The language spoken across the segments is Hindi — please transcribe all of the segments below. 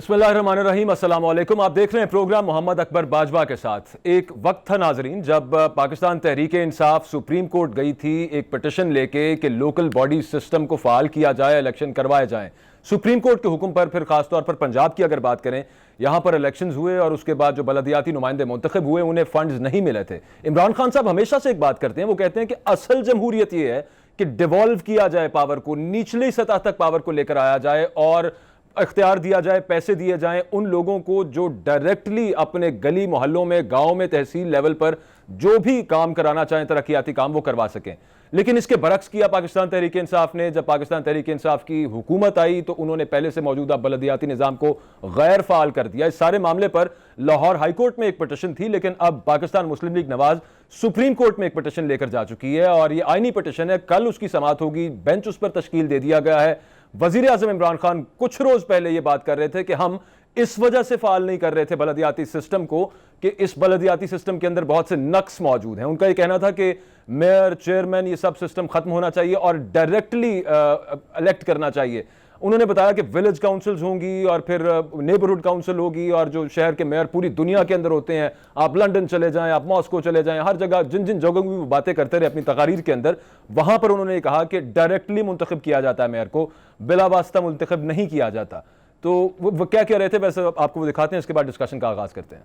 बिस्मिल्लाहिर्रहमानिर्रहीम, अस्सलाम वालेकुम। आप देख रहे हैं प्रोग्राम मोहम्मद अकबर बाजवा के साथ। एक वक्त था नाजरीन जब पाकिस्तान तहरीक इंसाफ सुप्रीम कोर्ट गई थी एक पिटिशन लेके कि लोकल बॉडी सिस्टम को फाल किया जाए, इलेक्शन करवाए जाएं। सुप्रीम कोर्ट के हुक्म पर फिर खासतौर पर पंजाब की अगर बात करें, यहाँ पर इलेक्शंस हुए और उसके बाद जो बलदियाती नुमाइंदे मुंतखब हुए उन्हें फंड्स नहीं मिले थे। इमरान खान साहब हमेशा से एक बात करते हैं, वो कहते हैं कि असल जमहूरियत ये है कि डिवॉल्व किया जाए पावर को, निचली सतह तक पावर को लेकर आया जाए और इख्तियार दिया जाए, पैसे दिए जाएं उन लोगों को जो डायरेक्टली अपने गली मोहल्लों में, गांव में, तहसील लेवल पर जो भी काम कराना चाहें, तरक्याती काम, वो करवा सकें। लेकिन इसके बरक्स किया पाकिस्तान तहरीक इंसाफ ने। जब पाकिस्तान तहरीक इंसाफ की हुकूमत आई तो उन्होंने पहले से मौजूदा बलदियाती निज़ाम को गैर फाल कर दिया। इस सारे मामले पर लाहौर हाई कोर्ट में एक पिटिशन थी, लेकिन अब पाकिस्तान मुस्लिम लीग नवाज सुप्रीम कोर्ट में एक पिटिशन लेकर जा चुकी है और यह आईनी पिटिशन है। कल उसकी समाअत होगी, बेंच उस पर तश्कील दे दिया गया है। वजीर आजम इमरान खान कुछ रोज पहले यह बात कर रहे थे कि हम इस वजह से फाल नहीं कर रहे थे बलदियाती सिस्टम को कि इस बलदियाती सिस्टम के अंदर बहुत से नक्स मौजूद हैं। उनका यह कहना था कि मेयर, चेयरमैन, ये सब सिस्टम खत्म होना चाहिए और डायरेक्टली इलेक्ट करना चाहिए। उन्होंने बताया कि विलेज काउंसिल्स होंगी और फिर नेबरहुड काउंसिल होगी और जो शहर के मेयर पूरी दुनिया के अंदर होते हैं, आप लंदन चले जाएं, आप मॉस्को चले जाएं, हर जगह जिन जिन जगहों की वो बातें करते रहे अपनी तकारीर के अंदर, वहां पर उन्होंने कहा कि डायरेक्टली मुंतखब किया जाता है मेयर को, बिला वास्ता मुंतखब नहीं किया जाता। तो वो क्या कह रहे थे, वैसे आपको वो दिखाते हैं, इसके बाद डिस्कशन का आगाज करते हैं।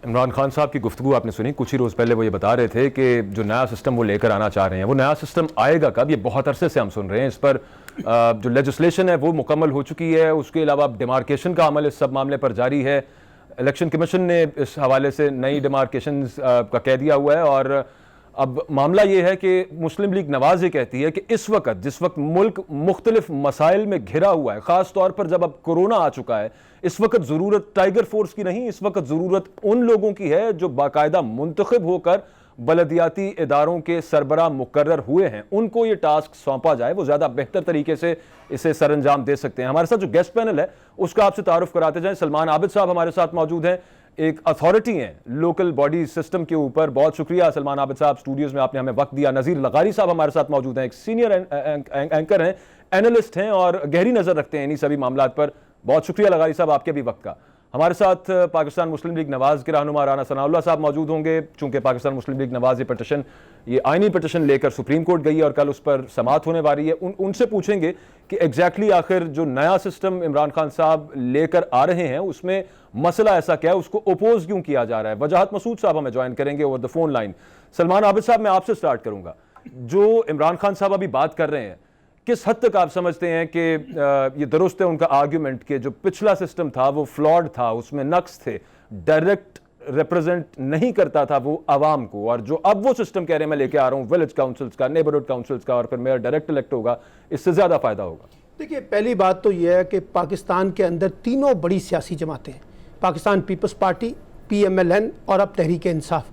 इमरान खान साहब की गुफ्तगू आपने सुनी, कुछ ही रोज़ पहले वो ये बता रहे थे कि जो नया सिस्टम वो लेकर आना चाह रहे हैं, वो नया सिस्टम आएगा कब, ये बहुत अरसे से हम सुन रहे हैं। इस पर जो लेजिस्लेशन है वो मुकम्मल हो चुकी है, उसके अलावा डिमार्केशन का अमल इस सब मामले पर जारी है। इलेक्शन कमीशन ने इस हवाले से नई डिमार्केशन का कह दिया हुआ है और अब मामला यह है कि मुस्लिम लीग नवाज ये कहती है कि इस वक्त जिस वक्त मुल्क मुख्तलिफ मसाइल में घिरा हुआ है, ख़ास तौर पर जब अब कोरोना आ चुका है, इस वक्त ज़रूरत टाइगर फोर्स की नहीं, इस वक्त ज़रूरत उन लोगों की है जो बाकायदा मुंतखब होकर बलदियाती इदारों के सरबराह मुकर्रर हुए हैं, उनको ये टास्क सौंपा जाए, वो ज़्यादा बेहतर तरीके से इसे सरअंजाम दे सकते हैं। हमारे साथ जो गेस्ट पैनल है उसका आपसे तारुफ कराते जाएं। सलमान आबिद साहब हमारे साथ मौजूद हैं, एक अथॉरिटी हैं लोकल बॉडी सिस्टम के ऊपर। बहुत शुक्रिया सलमान आबिद साहब, स्टूडियोज में आपने हमें वक्त दिया। नज़ीर लगारी साहब हमारे साथ मौजूद हैं, एक सीनियर एंकर हैं, एनालिस्ट हैं और गहरी नज़र रखते हैं इन्हीं सभी मामलों पर। बहुत शुक्रिया लगारी साहब आपके भी वक्त का। हमारे साथ पाकिस्तान मुस्लिम लीग नवाज के रहनुमा राना सनाउल्लाह साहब मौजूद होंगे। चूंकि पाकिस्तान मुस्लिम लीग नवाज ये पिटिशन, ये आईनी पिटिशन लेकर सुप्रीम कोर्ट गई और कल उस पर समाअत होने वाली है, उनसे पूछेंगे कि एग्जैक्टली आखिर जो नया सिस्टम इमरान खान साहब लेकर आ रहे हैं उसमें मसला ऐसा क्या है, उसको अपोज क्यों किया जा रहा है। वजाहत मसूद साहब हमें ज्वाइन करेंगे over the phone line. Salman Abid साहब, मैं आपसे स्टार्ट करूंगा। जो इमरान खान साहब अभी बात कर रहे हैं, किस हद तक आप समझते हैं कि ये दुरुस्त है उनका आर्ग्यूमेंट कि जो पिछला सिस्टम था वो फ्लॉड था, उसमें नक्स थे, डायरेक्ट रिप्रेजेंट नहीं करता था वो आवाम को, और जो अब वो सिस्टम कह रहे हैं मैं लेके आ रहा हूँ विलेज काउंसिल्स का, नेबरहुड काउंसिल्स का और फिर मेयर डायरेक्ट इलेक्ट होगा, इससे ज़्यादा फ़ायदा होगा? देखिए, पहली बात तो यह है कि पाकिस्तान के अंदर तीनों बड़ी सियासी जमातें हैं, पाकिस्तान पीपल्स पार्टी, PMLN और अब तहरीक इंसाफ,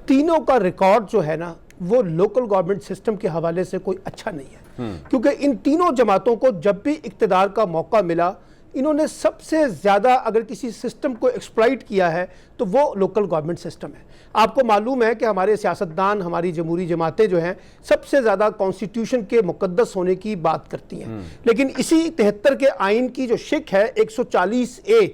तीनों का रिकॉर्ड जो है ना वो लोकल गवर्नमेंट सिस्टम के हवाले से कोई अच्छा नहीं है। क्योंकि इन तीनों जमातों को जब भी इक्तदार का मौका मिला, इन्होंने सबसे ज़्यादा अगर किसी सिस्टम को एक्सप्लॉइट किया है तो वो लोकल गवर्नमेंट सिस्टम है। आपको मालूम है कि हमारे सियासतदान, हमारी जमहूरी जमातें जो हैं सबसे ज़्यादा कॉन्स्टिट्यूशन के मुकद्दस होने की बात करती हैं, लेकिन इसी 73 के आइन की जो शिक है 140A,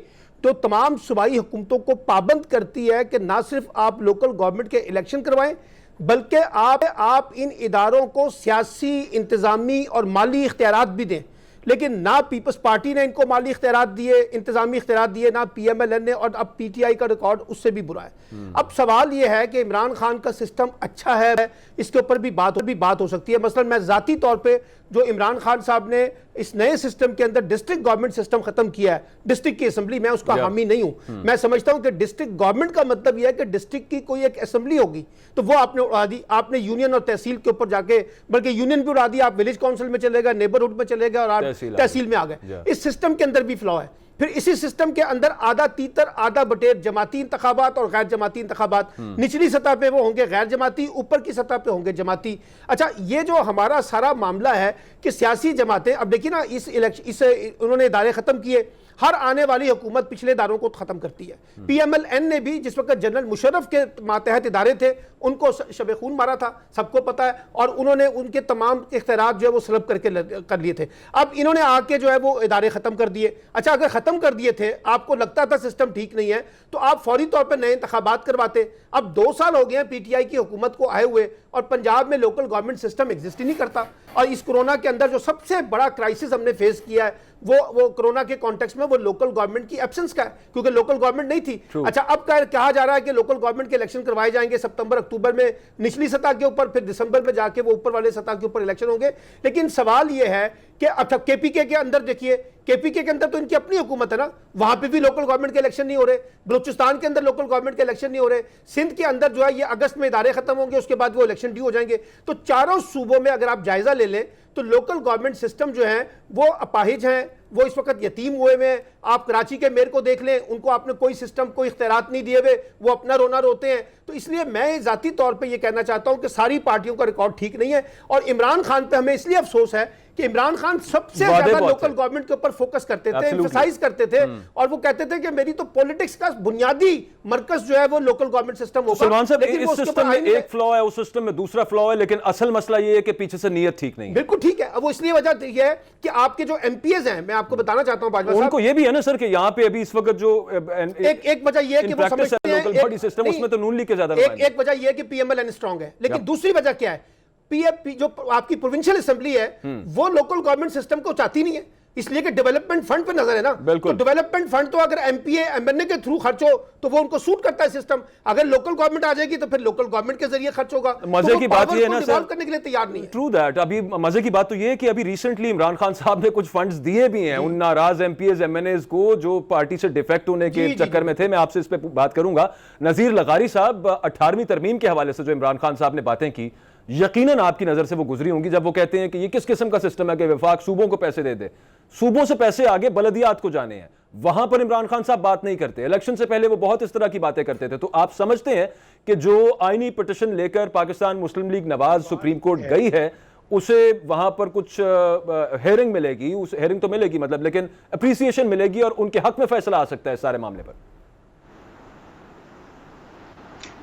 तो तमाम सूबाई हुकूमतों को पाबंद करती है कि ना सिर्फ आप लोकल गवर्नमेंट के इलेक्शन करवाएं बल्कि आप इन इदारों को सियासी, इंतज़ामी और माली इख्तियारात भी दें। लेकिन ना पीपल्स पार्टी ने इनको माली इख्तियारात दिए, इंतज़ामी इख्तियारात दिए, ना PMLN ने, और अब PTI का रिकॉर्ड उससे भी बुरा है। अब सवाल यह है कि इमरान खान का सिस्टम अच्छा है, इसके ऊपर भी बात हो सकती है। मसलन मैं ज़ाती तौर पे जो इमरान खान साहब ने इस नए सिस्टम के अंदर डिस्ट्रिक्ट गवर्नमेंट सिस्टम खत्म किया है, डिस्ट्रिक्ट की असेंबली, मैं उसका हामी नहीं हूं। मैं समझता हूं कि डिस्ट्रिक्ट गवर्नमेंट का मतलब यह है कि डिस्ट्रिक्ट की कोई एक असेंबली होगी, तो वो आपने उड़ा दी, आपने यूनियन और तहसील के ऊपर जाके, बल्कि यूनियन भी उड़ा दी, आप विलेज काउंसिल में चले गए, नेबरहुड में चले गए और आप तहसील में आ गए। इस सिस्टम के अंदर भी फ्लॉ है। फिर इसी सिस्टम के अंदर आधा तीतर आधा बटेर जमाती इंतखाबात और गैर जमाती इंतखाबात, निचली सतह पे वो होंगे गैर जमाती, ऊपर की सतह पे होंगे जमाती। अच्छा, ये जो हमारा सारा मामला है कि सियासी जमातें, अब देखिए ना, इस उन्होंने इदारे खत्म किए, हर आने वाली हुकूमत पिछले इदारों को खत्म करती है। PMLN ने भी जिस वक्त जनरल मुशर्रफ के मातहत इदारे थे उनको शब खून मारा था, सबको पता है, और उन्होंने उनके तमाम इख्तियारात जो है वो सलब करके कर लिए थे। अब इन्होंने आके जो है वो इदारे खत्म कर दिए। अच्छा, अगर खत्म कर दिए थे, आपको लगता था सिस्टम ठीक नहीं है, तो आप फौरी तौर पर नए इंतखाबात करवाते। अब 2 साल हो गए हैं PTI की हुकूमत को आए हुए, और पंजाब में लोकल गवर्नमेंट सिस्टम एग्जिस्ट ही नहीं करता। और इस कोरोना के अंदर जो सबसे बड़ा क्राइसिस हमने फेस किया है वो कोरोना के कॉन्टेक्स्ट में वो लोकल गवर्नमेंट की एब्सेंस का है, क्योंकि लोकल गवर्नमेंट नहीं थी। अच्छा, अब कहा जा रहा है कि लोकल गवर्नमेंट के इलेक्शन करवाए जाएंगे सितंबर अक्टूबर में निचली सतह के ऊपर, फिर दिसंबर में जाके वो ऊपर वाले सतह के ऊपर इलेक्शन होंगे। लेकिन सवाल ये है कि अच्छा, KPK के अंदर देखिए, KPK के अंदर तो इनकी अपनी हुकूमत है ना, वहां पे भी लोकल गवर्नमेंट के इलेक्शन नहीं हो रहे। बलूचिस्तान के अंदर लोकल गवर्नमेंट के इलेक्शन नहीं हो रहे। सिंध के अंदर जो है ये अगस्त में इदारे खत्म होंगे, उसके बाद वो इलेक्शन ड्यू हो जाएंगे। तो चारों सूबों में अगर आप जायजा ले लें तो लोकल गवर्नमेंट सिस्टम जो है वो अपाहिज हैं, वो इस वक्त यतीम हुए हुए हैं। आप कराची के मेयर को देख लें, उनको आपने कोई सिस्टम, कोई इख्तियारात नहीं दिए हुए, वो अपना रोना रोते हैं। तो इसलिए मैं ज़ाती तौर पे ये कहना चाहता हूं कि सारी पार्टियों का रिकॉर्ड ठीक नहीं है, और इमरान खान पे हमें इसलिए अफसोस है कि इमरान खान सबसे ज्यादा लोकल गवर्नमेंट के ऊपर फोकस करते थे, एम्फसाइज करते थे, और वो कहते थे कि मेरी तो पॉलिटिक्स का बुनियादी मरकज जो है वो लोकल गवर्नमेंट सिस्टम होगा। सलमान साहब, इस सिस्टम में एक फ्लॉ है, उस सिस्टम में दूसरा फ्लॉ है, लेकिन असल मसला ये है कि पीछे से नीयत ठीक नहीं है। बिल्कुल ठीक है। अब वो इसलिए वजह यह है कि आपके जो MPs हैं, मैं आपको बताना चाहता हूं बाजवा साहब, उनको ये भी है ना सर कि यहाँ पे अभी इस वक्त जो एक वजह यह है कि वो समझते हैं लोकल बॉडी सिस्टम, उसमें तो नून लीग के ज्यादा एक वजह यह है कि PMLN स्ट्रांग है, लेकिन दूसरी वजह क्या है, PFP जो आपकी प्रोविंशियल असेंबली है वो लोकल गवर्नमेंट सिस्टम को चाहती नहीं है, इसलिए कि डेवलपमेंट फंड पे नजर है ना। तो डेवलपमेंट फंड तो अगर MPA MNA के थ्रू खर्च हो तो वो उनको सूट करता है सिस्टम। अगर लोकल गवर्नमेंट आ जाएगी तो फिर लोकल गवर्नमेंट के जरिए खर्च होगा। मजे की बात ये है ना सर, करने के लिए तैयार नहीं है। True that. अभी मजे की बात तो ये है कि अभी रिसेंटली इमरान खान साहब ने कुछ फंड्स दिए भी हैं उन नाराज MPs MNAs को जो पार्टी से डिफेक्ट होने के चक्कर में थे। मैं आपसे इस पे बात करूंगा। नजीर लगारी साहब, 18वीं तरमीम के हवाले से जो इमरान खान साहब ने बातें की, यकीनन आपकी नजर से वो गुजरी होंगी जब वो कहते हैं कि ये किस किस्म का सिस्टम है कि वफाक सूबों को पैसे दे दे, सूबों से पैसे आगे बलदियात को जाने हैं। वहां पर इमरान खान साहब बात नहीं करते। इलेक्शन से पहले वो बहुत इस तरह की बातें करते थे। तो आप समझते हैं कि जो आईनी पिटीशन लेकर पाकिस्तान मुस्लिम लीग नवाज सुप्रीम कोर्ट गई है, उसे वहां पर कुछ हेयरिंग मिलेगी, उस हेयरिंग तो मिलेगी मतलब, लेकिन अप्रिसिएशन मिलेगी और उनके हक में फैसला आ सकता है सारे मामले पर?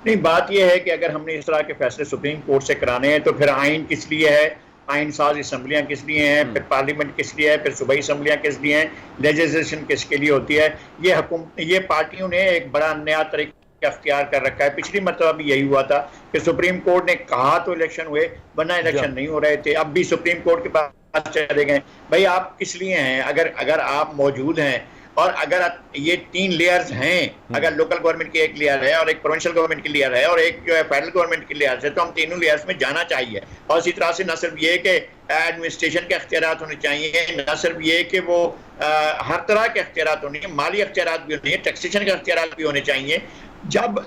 नहीं, बात यह है कि अगर हमने इस तरह के फैसले सुप्रीम कोर्ट से कराने हैं तो फिर आइन किस लिए है, आइन साज असम्बलियाँ किस लिए हैं, फिर पार्लियामेंट किस लिए है, फिर सूबाई असम्बलियाँ किस लिए हैं, लेजिस्लेशन किसके लिए होती है। ये पार्टियों ने एक बड़ा नया तरीका अख्तियार कर रखा है। पिछली मरतबा भी यही हुआ था कि सुप्रीम कोर्ट ने कहा तो इलेक्शन हुए, वरना इलेक्शन नहीं हो रहे थे। अब भी सुप्रीम कोर्ट के पास चले गए, भाई आप किस लिए हैं? अगर आप मौजूद हैं और अगर ये 3 लेयर्स हैं, अगर लोकल गवर्नमेंट की एक लेयर है और एक प्रोविंशियल गवर्नमेंट की लेयर है और एक जो है फेडरल गवर्नमेंट की लेयर है, तो हम तीनों लेयर्स में जाना चाहिए। और इसी तरह से न सिर्फ ये कि एडमिनिस्ट्रेशन के अख्तियारात होने चाहिए, न सिर्फ ये कि वो हर तरह के अख्तियारात होने चाहिए, माली अख्तियारात भी होने चाहिए, टैक्सेशन के अख्तियारात भी होने चाहिए। जब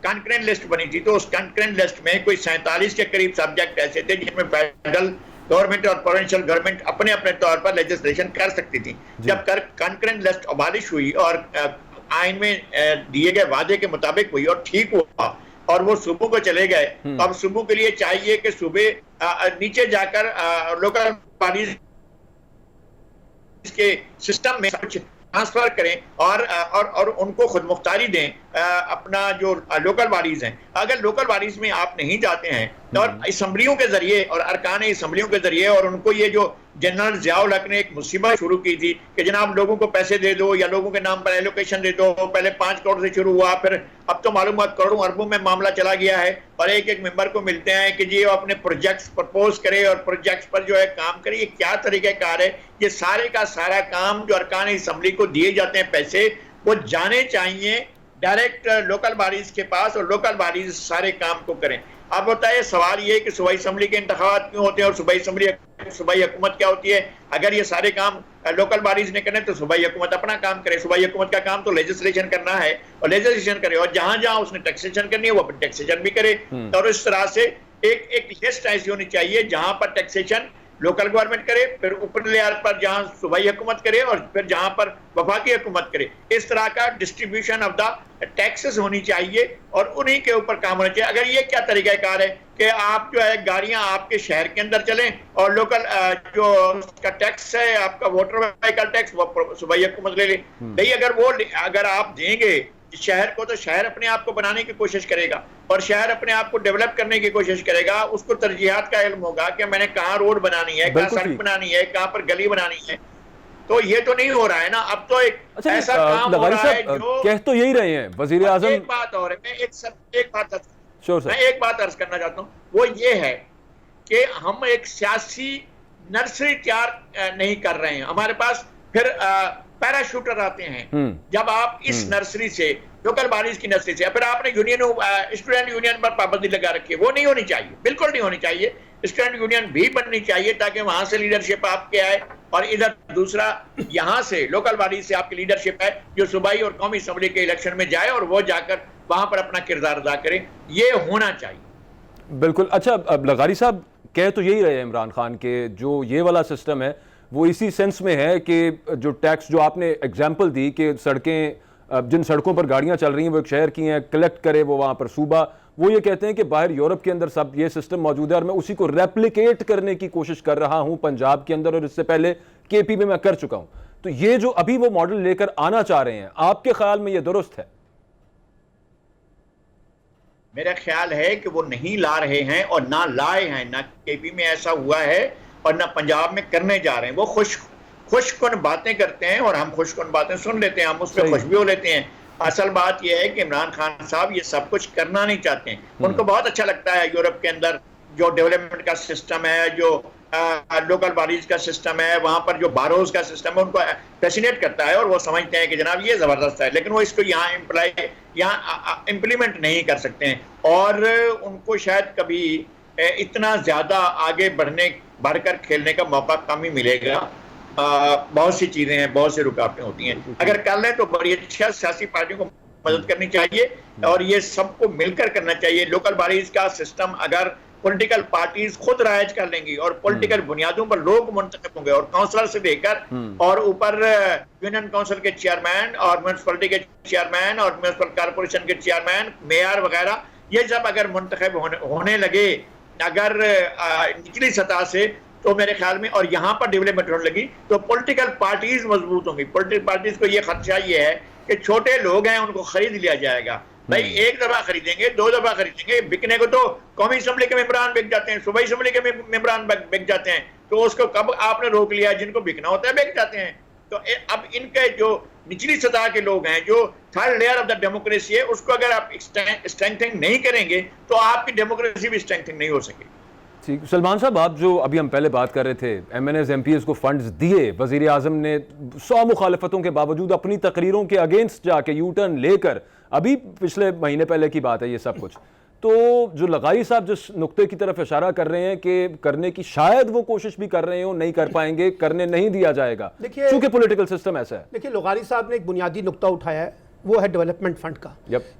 कंकरेंट लिस्ट बनी थी तो उस कंकरेंट लिस्ट में कोई 47 के करीब सब्जेक्ट ऐसे थे जिसमें फेडरल गवर्नमेंट और प्रोविंशियल गवर्नमेंट अपने अपने तौर पर लेजिस्लेशन कर सकती थी। जब कंकरेंट लिस्ट अबालिश हुई और आइन में दिए गए वादे के मुताबिक हुई और ठीक हुआ और वो सूबों को चले गए, अब सूबों के लिए चाहिए कि सूबे नीचे जाकर लोकल बॉडीज के सिस्टम में कुछ ट्रांसफर करें और उनको खुद मुख्तारी दें अपना जो लोकल बॉडीज हैं। अगर लोकल बॉडीज में आप नहीं जाते हैं और असम्बलियों के जरिए और अरकान असम्बलियों के जरिए, और उनको ये जो जनरल ज़ियाउल हक ने एक मुसीबत शुरू की थी कि जनाब लोगों को पैसे दे दो या लोगों के नाम पर एलोकेशन दे दो, पहले 5 करोड़ से शुरू हुआ, फिर अब तो मालूम करोड़ों अरबों में मामला चला गया है और एक एक मेंबर को मिलते हैं कि जी वो अपने प्रोजेक्ट्स प्रपोज करे और प्रोजेक्ट्स पर जो है काम करे। ये क्या तरीक़ाकार है? ये सारे का सारा काम जो अरकान असम्बली को दिए जाते हैं पैसे, वो जाने चाहिए डायरेक्ट लोकल बॉडीज के पास और लोकल बॉडीज सारे काम को करें। अब होता है सवाल ये कि सूबाई असम्बली के इंतखाबात क्यों होते हैं और सूबाई हुकूमत क्या होती है? अगर ये सारे काम लोकल बॉडीज ने करने तो सूबाई हुकूमत अपना काम करे। सूबाई हुकूमत का काम तो लेजिस्लेशन करना है और लेजिस्लेशन करे, और जहां जहां उसने टैक्सेशन करनी है वो टैक्सेशन भी करे। और इस तरह से एक लिस्ट ऐसी होनी चाहिए जहां पर टैक्सेशन लोकल गवर्नमेंट करे, फिर ऊपर लेयर पर जहां सूबाई हुकूमत करे और फिर जहां पर वफाकी हुकूमत करे। इस तरह का डिस्ट्रीब्यूशन ऑफ द टैक्सेस होनी चाहिए और उन्हीं के ऊपर काम होना चाहिए। अगर ये क्या तरीक़ाकार है कि आप जो है गाड़ियां आपके शहर के अंदर चलें और लोकल जो उसका टैक्स है आपका वोटर व्हीकल टैक्स वो सूबाई हुकूमत ले ले, नहीं अगर आप देंगे शहर को, तो शहर अपने आप को बनाने की कोशिश करेगा और शहर अपने आप को डेवलप करने की कोशिश करेगा। उसको तरजीहात का इल्म होगा कि मैंने कहाँ रोड बनानी है, कहाँ सड़क बनानी है, कहाँ पर गली बनानी है। तो ये तो नहीं हो रहा है ना। अब तो एक ऐसा काम हो रहा है जो कह तो यही रहे हैं वजीर आजम। एक बात और है, मैं एक बात अर्ज करना चाहता हूँ, वो ये है कि हम एक सियासी नर्सरी तैयार नहीं कर रहे हैं। हमारे पास फिर पैराशूटर आते हैं। जब आप इस नर्सरी से, लोकल बॉडीज की नर्सरी से, फिर आपने स्टूडेंट यूनियन पर पाबंदी लगा रखी है, वो नहीं होनी चाहिए, बिल्कुल नहीं होनी चाहिए। स्टूडेंट यूनियन भी बननी चाहिए ताकि वहां से लीडरशिप आपके आए और इधर दूसरा यहां से लोकल बॉडीज से आपकी लीडरशिप है जो सूबाई और कौमी असेंबली के इलेक्शन में जाए और वो जाकर वहां पर अपना किरदार अदा करे। ये होना चाहिए। बिल्कुल। अच्छा, अब लगारी साहब कह तो यही रहे हैं इमरान खान के जो ये वाला सिस्टम है वो इसी सेंस में है कि जो टैक्स, जो आपने एग्जाम्पल दी कि सड़कें, जिन सड़कों पर गाड़ियां चल रही हैं वो एक शहर की हैं, कलेक्ट करे वो वहाँ पर सूबा, वो ये कहते हैं कि बाहर यूरोप के अंदर सब ये सिस्टम मौजूद है और मैं उसी को रेप्लिकेट करने की कोशिश कर रहा हूँ पंजाब के अंदर और इससे पहले केपी में मैं कर चुका हूँ। तो ये जो अभी वो मॉडल लेकर आना चाह रहे हैं, आपके ख्याल में ये दुरुस्त है? मेरा ख्याल है कि वो नहीं ला रहे हैं और ना लाए हैं, ना केपी में ऐसा हुआ है और ना पंजाब में करने जा रहे हैं। वो खुशकुन बातें करते हैं और हम खुशकुन बातें सुन लेते हैं, हम उस पर खुश भी हो लेते हैं। असल बात यह है कि इमरान खान साहब ये सब कुछ करना नहीं चाहते हैं। उनको बहुत अच्छा लगता है यूरोप के अंदर जो डेवलपमेंट का सिस्टम है, जो लोकल बॉडीज का सिस्टम है, वहां पर जो बारोज का सिस्टम है, उनको फैसिनेट करता है और वो समझते हैं कि जनाब ये जबरदस्त है, लेकिन वो इसको यहाँ इम्प्लीमेंट नहीं कर सकते हैं और उनको शायद कभी इतना ज्यादा आगे बढ़कर खेलने का मौका कम ही मिलेगा। बहुत सी चीजें हैं, बहुत सी रुकावटें होती हैं। अगर कर लें तो बड़ी अच्छा सियासी पार्टियों को मदद करनी चाहिए और ये सबको मिलकर करना चाहिए। लोकल बॉडीज का सिस्टम अगर पॉलिटिकल पार्टीज खुद राइज कर लेंगी और पॉलिटिकल बुनियादों पर लोग मुंतखब होंगे और काउंसलर से लेकर और ऊपर यूनियन काउंसिल के चेयरमैन और म्यूनिसिपैलिटी के चेयरमैन और म्यूनिसिपल कॉर्पोरेशन के चेयरमैन, मेयर वगैरह, ये सब अगर मुंतखब होने लगे अगर निचली सतह से, तो मेरे ख्याल में, और यहाँ पर डेवलपमेंट होने लगी तो पॉलिटिकल पार्टीज मजबूत होंगी। पॉलिटिकल पार्टीज को ये खदशा ये है कि छोटे लोग हैं उनको खरीद लिया जाएगा। भाई एक दफा खरीदेंगे, दो दफा खरीदेंगे, बिकने को तो कौमी असेंबली के मेंबरान बिक जाते हैं, सूबाई असेंबली के मेंबरान बिक जाते हैं, तो उसको कब आपने रोक लिया? जिनको बिकना होता है बिक जाते हैं। तो अब इनके जो निचली सतह के लोग हैं, जो third layer of the democracy है, उसको अगर आप स्ट्रेंथनिंग नहीं करेंगे तो आपकी डेमोक्रेसी भी स्ट्रेंथनिंग नहीं हो सकेगी। ठीक। सलमान साहब, आप जो अभी हम पहले बात कर रहे थे, MNAs MPs को फंड्स दिए, वजीर आजम ने 100 मुखालफतों के बावजूद अपनी तकरीरों के अगेंस्ट जाके यू टर्न लेकर, अभी पिछले महीने पहले की बात है ये सब कुछ, तो जो लगाई साहब जिस नुक्ते की तरफ इशारा कर रहे हैं कि करने की शायद वो कोशिश भी कर रहे हो, नहीं कर पाएंगे, करने नहीं दिया जाएगा क्योंकि पॉलिटिकल सिस्टम ऐसा है। देखिए, लगारी साहब ने एक बुनियादी नुक्ता उठाया है, वो है डेवलपमेंट फंड का।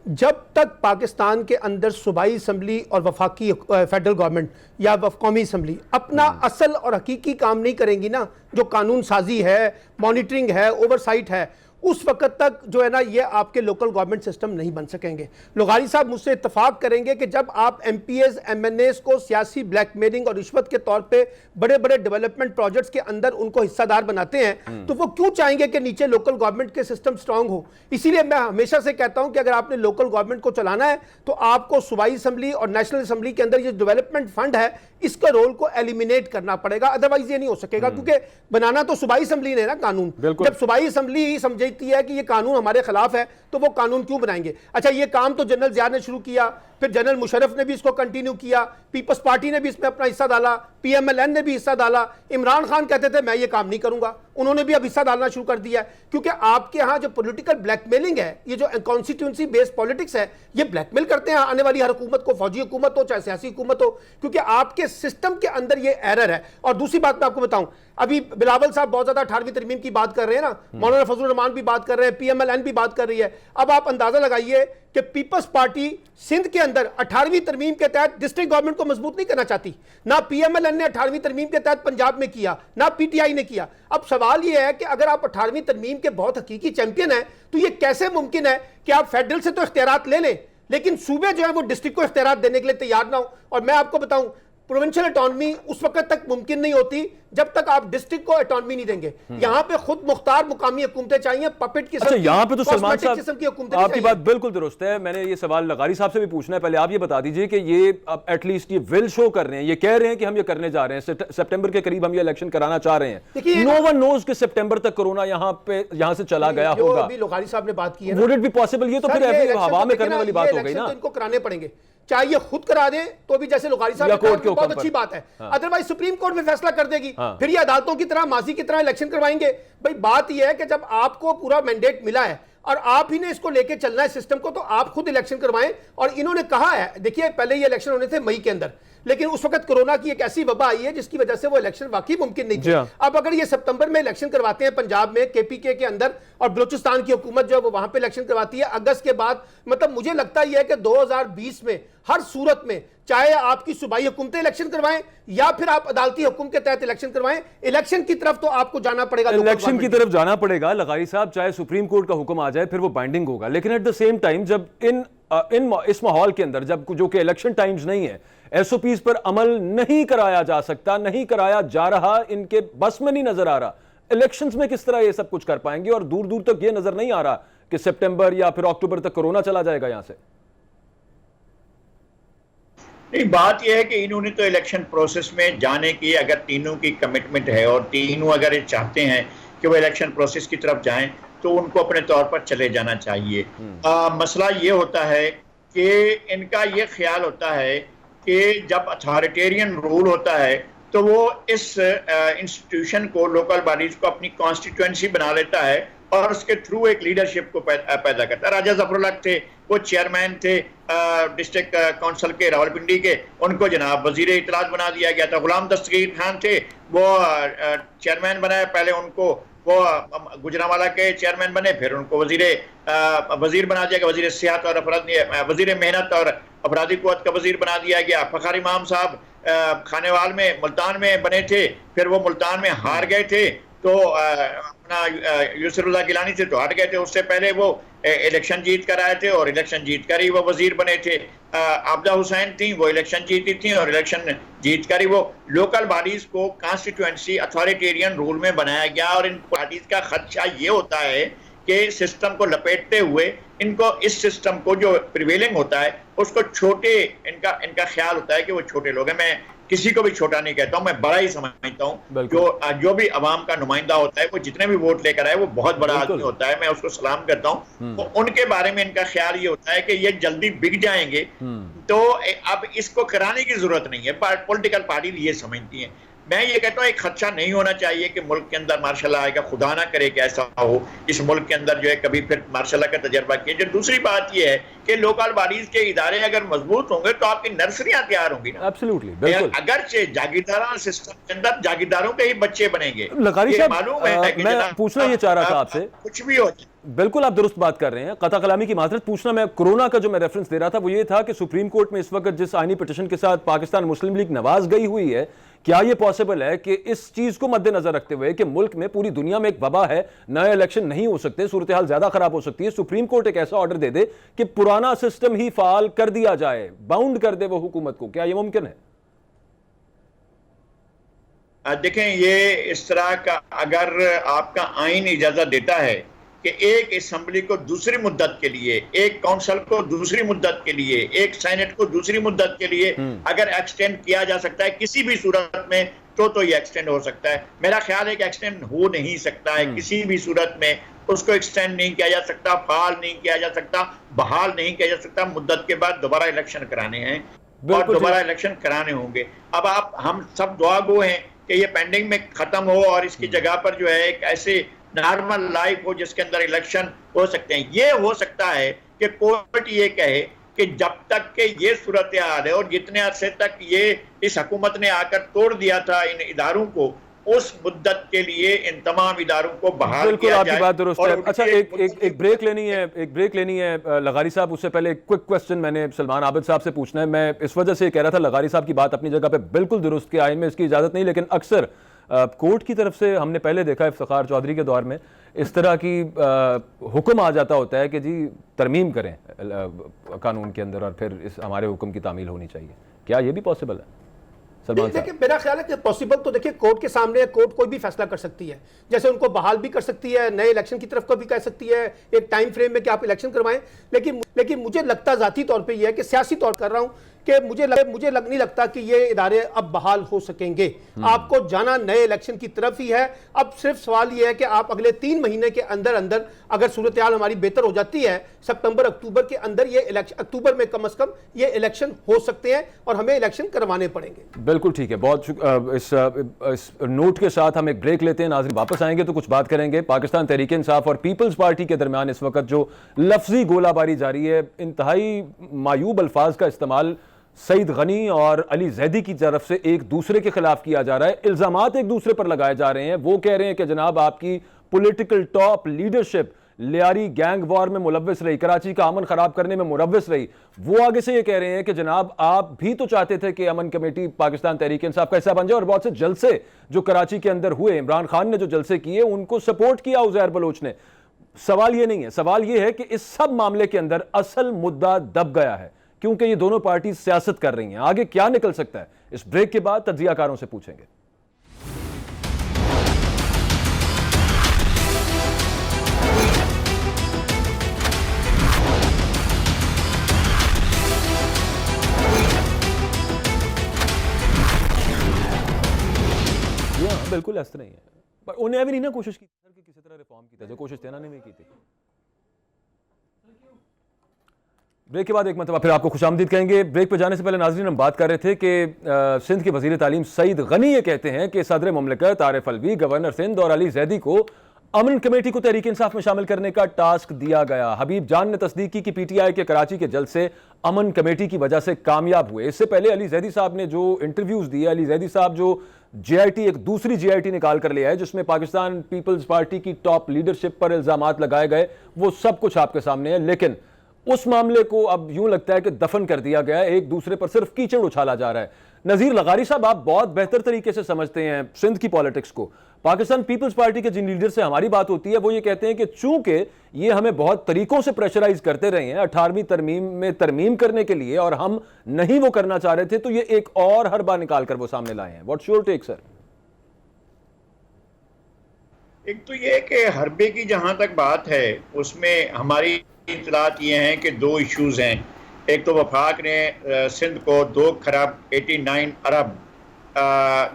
जब तक पाकिस्तान के अंदर सूबाई असेंबली और वफाकी फेडरल गवर्नमेंट या कौमी असेंबली अपना असल और हकीकी काम नहीं करेंगी ना, जो कानून साजी है, मॉनिटरिंग है, ओवरसाइट है, उस वक्त तक जो है ना ये आपके लोकल गवर्नमेंट सिस्टम नहीं बन सकेंगे। लोगारी साहब मुझसे इत्तेफाक करेंगे कि जब आप MPs MNAs को सियासी ब्लैकमेलिंग और रिश्वत के तौर पे बड़े बड़े डेवलपमेंट प्रोजेक्ट्स के अंदर उनको हिस्सादार बनाते हैं, तो वो क्यों चाहेंगे कि नीचे लोकल गवर्नमेंट के सिस्टम स्ट्रांग हो? इसीलिए मैं हमेशा से कहता हूं कि अगर आपने लोकल गवर्नमेंट को चलाना है तो आपको सूबाई असेंबली और नेशनल असेंबली के अंदर ये डेवलपमेंट फंड है, इसका रोल को एलिमिनेट करना पड़ेगा, अदरवाइज ये नहीं हो सकेगा। क्योंकि बनाना तो सूबाई असेंबली ने ना कानून, जब सूबाई असेंबली ही समझती है कि ये कानून हमारे खिलाफ है तो वो कानून क्यों बनाएंगे? अच्छा, ये काम तो जनरल ज़िया ने शुरू किया, फिर जनरल मुशर्रफ ने भी इसको कंटिन्यू किया, पीपल्स पार्टी ने भी इसमें अपना हिस्सा डाला, PMLN ने भी हिस्सा डाला। इमरान खान कहते थे मैं ये काम नहीं करूंगा, उन्होंने भी अब हिस्सा डालना शुरू कर दिया है। क्योंकि आपके यहाँ जो पॉलिटिकल ब्लैकमेलिंग है, ये जो कॉन्स्टिट्यूंसी बेस्ड पॉलिटिक्स है, ये ब्लैकमेल करते हैं आने वाली हर हुकूमत को, फौजी हुकूमत हो चाहे सियासी हुकूमत हो, क्योंकि आपके देखिए सिस्टम के अंदर ये एरर है। और दूसरी बात मैं आपको बताऊं, अभी बिलावल साहब बहुत ज्यादा 18वीं तरमीम की बात कर रहे हैं ना, मौलाना फजलुर रहमान भी बात कर रहे हैं, PMLN भी बात कर रही है। अब आप अंदाजा लगाइए कि पीपल्स पार्टी सिंध के अंदर 18वीं तरमीम के तहत डिस्ट्रिक्ट गवर्नमेंट को मजबूत नहीं करना चाहती। ना PMLN ने 18वीं तरमीम के तहत पंजाब में किया, ना PTI ने किया। अब सवाल यह है कि अगर आप 18वीं तरमीम के बहुत हकीकी चैंपियन हैं तो यह कैसे मुमकिन है कि आप फेडरल से तो इख्तियारात ले लें लेकिन सूबे जो है वो डिस्ट्रिक्ट को इख्तियारात देने के लिए तैयार ना हो। और मैं आपको बताऊं, प्रोविंशियल ऑटोनॉमी उस वक्त तक मुमकिन नहीं होती जब तक आप डिस्ट्रिक्ट को ऑटोनॉमी नहीं देंगे। यहां पे खुद मुख्तार मुकामी हुकूमतें चाहिए, पपेट की। अच्छा, यहां पे तो सलमान साहब की आपकी बात बिल्कुल दुरुस्त है। मैंने ये सवाल लगारी साहब से भी पूछना है, पहले आप ये बता दीजिए कि ये अब एटलीस्ट ये विल शो कर रहे हैं, ये कह रहे हैं कि हम ये करने जा रहे हैं, सितंबर के करीब हम ये इलेक्शन कराना चाह रहे हैं। नो वन नोज कि सितंबर तक कोरोना यहां से चला गया होगा। अभी लोगारी साहब ने बात की है, वुड इट बी पॉसिबल? ये तो फिर हवा में करने वाली बात हो गई ना। इनको कराने पड़ेंगे, चाहे ये खुद करा दे तो भी, जैसे लोगारी साहब ने कहा, बहुत अच्छी बात है। अदरवाइज सुप्रीम कोर्ट में फैसला कर देगी, फिर ये अदालतों की तरह माजी की तरह इलेक्शन करवाएंगे। भाई बात यह है कि जब आपको पूरा मैंडेट मिला है और आप ही ने इसको लेके चलना है सिस्टम को, तो आप खुद इलेक्शन करवाएं। और इन्होंने कहा है, देखिए पहले ये इलेक्शन होने थे मई के अंदर, लेकिन उस वक्त कोरोना की एक ऐसी वबा आई है जिसकी वजह से वो इलेक्शन वाकई मुमकिन नहीं थी। अब अगर ये सितंबर में इलेक्शन करवाते हैं पंजाब में KPK के अंदर, और बलूचिस्तान की हुकूमत जो है वो वहां पे इलेक्शन करवाती है अगस्त के बाद, मतलब मुझे लगता है कि 2020 में हर सूरत में, चाहे आपकी सूबाई हुकूमतें इलेक्शन करवाएं या फिर आप अदालती हुक्म के तहत इलेक्शन करवाएं, इलेक्शन की तरफ तो आपको जाना पड़ेगा, इलेक्शन की तरफ जाना पड़ेगा। लगारी साहब, चाहे सुप्रीम कोर्ट का हुक्म आ जाए फिर वो बाइंडिंग होगा, लेकिन एट द सेम टाइम जब इस माहौल के अंदर, जब जो कि इलेक्शन टाइम्स नहीं है, SOPs पर अमल नहीं कराया जा सकता, नहीं कराया जा रहा, इनके बस में नहीं नजर आ रहा, इलेक्शंस में किस तरह ये सब कुछ कर पाएंगे? और दूर दूर तक ये नजर नहीं आ रहा कि सितंबर या फिर अक्टूबर तक कोरोना चला जाएगा यहां से। नहीं, बात यह है कि इन्होंने तो इलेक्शन प्रोसेस में जाने की अगर तीनों की कमिटमेंट है और तीनों अगर ये चाहते हैं कि वो इलेक्शन प्रोसेस की तरफ जाएं तो उनको अपने तौर पर चले जाना चाहिए। मसला ये होता है कि इनका ये ख्याल होता है कि जब अथॉरिटेरियन रूल होता है तो वो इस इंस्टीट्यूशन को, लोकल बॉडीज को अपनी कॉन्स्टिट्यूएंसी बना लेता है और उसके थ्रू एक लीडरशिप को पैदा करता है। राजा जफरुल हक थे, वो चेयरमैन थे डिस्ट्रिक्ट काउंसिल के रावलपिंडी के, उनको जनाब वजीर इत्तलात बना दिया गया था। गुलाम दस्तगीर खान थे, वो चेयरमैन बनाए, पहले उनको वो गुजरांवाला के चेयरमैन बने, फिर उनको वजीर बना दिया गया, वजीर सियाहत और वजीर मेहनत और अफराधी कुव्वत का वजीर बना दिया गया। फखर इमाम साहब खानेवाल में, मुल्तान में बने थे, फिर वो मुल्तान में हार गए थे तो अपना यूसुफुल्लाह गिलानी से तो हट गए थे, उससे पहले वो इलेक्शन जीत कर आए थे और इलेक्शन जीत कर ही वो वजीर बने थे। आबदा हुसैन थी, वो इलेक्शन जीती थी और इलेक्शन जीत कर ही वो लोकल बॉडीज को कॉन्स्टिट्यूएंसी अथॉरिटेरियन रूल में बनाया गया। और इन पार्टीज का खदशा ये होता है कि सिस्टम को लपेटते हुए इनको, इस सिस्टम को जो प्रिवेलिंग होता है उसको छोटे, इनका ख्याल होता है कि वो छोटे लोग हैं। मैं किसी को भी छोटा नहीं कहता हूं, मैं बड़ा ही समझता हूं। जो भी अवाम का नुमाइंदा होता है, वो जितने भी वोट लेकर आए वो बहुत बड़ा आदमी होता है, मैं उसको सलाम करता हूं। तो उनके बारे में इनका ख्याल ये होता है कि ये जल्दी बिक जाएंगे, तो अब इसको कराने की जरूरत नहीं है। पॉलिटिकल पार्टी ये समझती है। मैं ये कहता हूँ एक खदशा नहीं होना चाहिए कि मुल्क के अंदर मार्शल लॉ आएगा, खुदा ना करे कि ऐसा हो, इस मुल्क के अंदर जो है कभी फिर मार्शल लॉ का तजर्बा किया। जो दूसरी बात ये है कि लोकल बॉडीज के इदारे अगर मजबूत होंगे तो आपकी नर्सरियां तैयार होंगी ना। एब्सोल्युटली, बिल्कुल। अगरचे जागीरदाराना सिस्टम के अंदर जागीरदारों के ही बच्चे बनेंगे। लगारी साहब, मालूम है कि मैं पूछना ये चाह रहा था आपसे, कुछ भी हो, बिल्कुल आप दुरुस्त बात कर रहे हैं, कता कलामी की माजरत। पूछना मैं कोरोना का जो मैं रेफरेंस दे रहा था वो ये था कि सुप्रीम कोर्ट में इस वक्त जिस आईनी पिटीशन के साथ पाकिस्तान मुस्लिम लीग नवाज गई हुई है, क्या यह पॉसिबल है कि इस चीज को मद्देनजर रखते हुए कि मुल्क में, पूरी दुनिया में एक वबा है, नए इलेक्शन नहीं हो सकते, सूरत हाल ज्यादा खराब हो सकती है, सुप्रीम कोर्ट एक ऐसा ऑर्डर दे दे कि पुराना सिस्टम ही फाल कर दिया जाए, बाउंड कर दे वो हुकूमत को? क्या यह मुमकिन है? देखें, ये इस तरह का अगर आपका आइन इजाजत देता है कि एक असेंबली को दूसरी मुद्दत के लिए, एक काउंसिल को दूसरी मुद्दत के लिए, एक सेनेट को दूसरी मुद्दत के लिए अगर एक्सटेंड किया जा सकता है किसी भी सूरत में, तो ये एक्सटेंड हो सकता है। मेरा ख्याल है कि एक्सटेंड हो नहीं सकता है किसी भी सूरत में, उसको एक्सटेंड नहीं किया जा सकता, फाल नहीं किया जा सकता, बहाल नहीं किया जा सकता। मुद्दत के बाद दोबारा इलेक्शन कराने हैं और दोबारा इलेक्शन कराने होंगे। अब हम सब दुआ गो हैं कि ये पेंडिंग में खत्म हो और इसकी जगह पर जो है एक ऐसे नॉर्मल लाइफ हो जिसके अंदर इलेक्शन हो सकते हैं। ये हो सकता है कि कोर्ट ये कहे कि जब तक के ये सूरत हाल है और जितने अरसे तक ये इस हुकूमत ने आकर तोड़ दिया था इन इदारों को, उस मुद्दत के लिए इन तमाम इदारों को बहाल बिल्कुल किया आपकी जाए। बात दुरुस्त और है। अच्छा, एक ब्रेक लेनी है लगारी साहब। उससे पहले एक क्विक क्वेश्चन मैंने सलमान आबिद साहब से पूछना है। मैं इस वजह से कह रहा था, लगारी साहब की बात अपनी जगह पे बिल्कुल दुरुस्त, के आइन में इसकी इजाजत नहीं, लेकिन अक्सर कोर्ट की तरफ से हमने पहले देखा है इफ्तिखार चौधरी के दौर में इस तरह की हुक्म आ जाता होता है कि जी तरमीम करें कानून के अंदर और फिर इस हमारे हुक्म की तामील होनी चाहिए। क्या ये भी पॉसिबल है सलमान साहब? देखिए, मेरा ख्याल है कि पॉसिबल तो देखिए कोर्ट के सामने है, कोर्ट कोई भी फैसला कर सकती है। जैसे उनको बहाल भी कर सकती है, नए इलेक्शन की तरफ को भी कह सकती है, एक टाइम फ्रेम में कि आप इलेक्शन करवाएं। लेकिन मुझे लगता जाती तौर पे यह है कि सियासी तौर कर रहा हूं कि मुझे नहीं लगता कि ये इदारे अब बहाल हो सकेंगे। आपको जाना नए इलेक्शन की तरफ ही है। अब सिर्फ सवाल यह है कि आप अगले 3 महीने के अंदर अंदर अगर सूरत हाल हमारी बेहतर हो जाती है, सितंबर अक्टूबर के अंदर ये इलेक्शन, अक्टूबर में कम से कम ये इलेक्शन हो सकते हैं और हमें इलेक्शन करवाने पड़ेंगे। बिल्कुल ठीक है, बहुत इस नोट के साथ हम एक ब्रेक लेते हैं। नाज़रीन, वापस आएंगे तो कुछ बात करेंगे पाकिस्तान तहरीक इंसाफ और पीपल्स पार्टी के दरमियान इस वक्त जो लफ्जी गोलाबारी जारी है, इंतहाई मायूब अल्फाज का इस्तेमाल सईद गनी और अली जैदी की तरफ से एक दूसरे के खिलाफ किया जा रहा है। इल्जामात एक दूसरे पर लगाए जा रहे हैं। वो कह रहे हैं कि जनाब आपकी political top leadership Lyari gang war में मुलव्वस रही, कराची का अमन खराब करने में मुलव्वस रही। वो आगे से ये कह रहे हैं कि जनाब आप भी तो चाहते थे कि अमन कमेटी पाकिस्तान तहरीक इंसाफ का हिस्सा बन जाए, और बहुत से जलसे जो कराची के अंदर हुए, इमरान खान ने जो जलसे किए उनको सपोर्ट किया उज़ैर बलोच ने। सवाल ये नहीं है, सवाल ये है कि इस सब मामले के अंदर असल मुद्दा दब गया है क्योंकि ये दोनों पार्टी सियासत कर रही हैं। आगे क्या निकल सकता है, इस ब्रेक के बाद तज्जियाकारों से पूछेंगे। बिल्कुल ऐसा नहीं है, पर उन्हें भी नहीं ना कोशिश की कि किसी तरह रिफॉर्म की था, जो कोशिश तेना ने भी की थी। ब्रेक के बाद एक मरतबा फिर आपको खुशामदीद कहेंगे। ब्रेक पर जाने से पहले नाज़रीन, हम बात कर रहे थे कि सिंध के वज़ीर तालीम सईद गनी ये कहते हैं कि सदर मुमलिकत आरिफ अलवी, गवर्नर सिंध और अली जैदी को अमन कमेटी को तहरीक इंसाफ में शामिल करने का टास्क दिया गया। हबीब जान ने तस्दीक की कि पीटीआई के कराची के जलसे अमन कमेटी की वजह से कामयाब हुए। इससे पहले अली जैदी साहब ने जो इंटरव्यूज दिए, अली जैदी साहब जो जेआईटी, एक दूसरी जेआईटी निकाल कर लिया है जिसमें पाकिस्तान पीपल्स पार्टी की टॉप लीडरशिप पर इल्जामात लगाए गए, वो सब कुछ आपके सामने है। लेकिन उस मामले को अब यूं लगता है कि दफन कर दिया गया है, एक दूसरे पर सिर्फ कीचड़ उछाला जा रहा है। नजीर लगारी साहब, आप बहुत बेहतर तरीके से समझते हैं सिंध की पॉलिटिक्स को। पाकिस्तान पीपल्स पार्टी के जिन लीडर से हमारी बात होती है वो ये कहते हैं कि चूंकि ये हमें बहुत तरीकों से प्रेशराइज करते रहे हैं 18वीं तरमीम में तरमीम करने के लिए, और हम नहीं वो करना चाह रहे थे, तो ये एक और हरबा निकाल कर वो सामने लाए हैं। What's your take sir? एक तो ये कि हरबे की जहां तक बात है उसमें हमारी इतलात ये हैं कि 2 इश्यूज हैं। एक तो वफाक ने सिंध को 2 खरब 89 अरब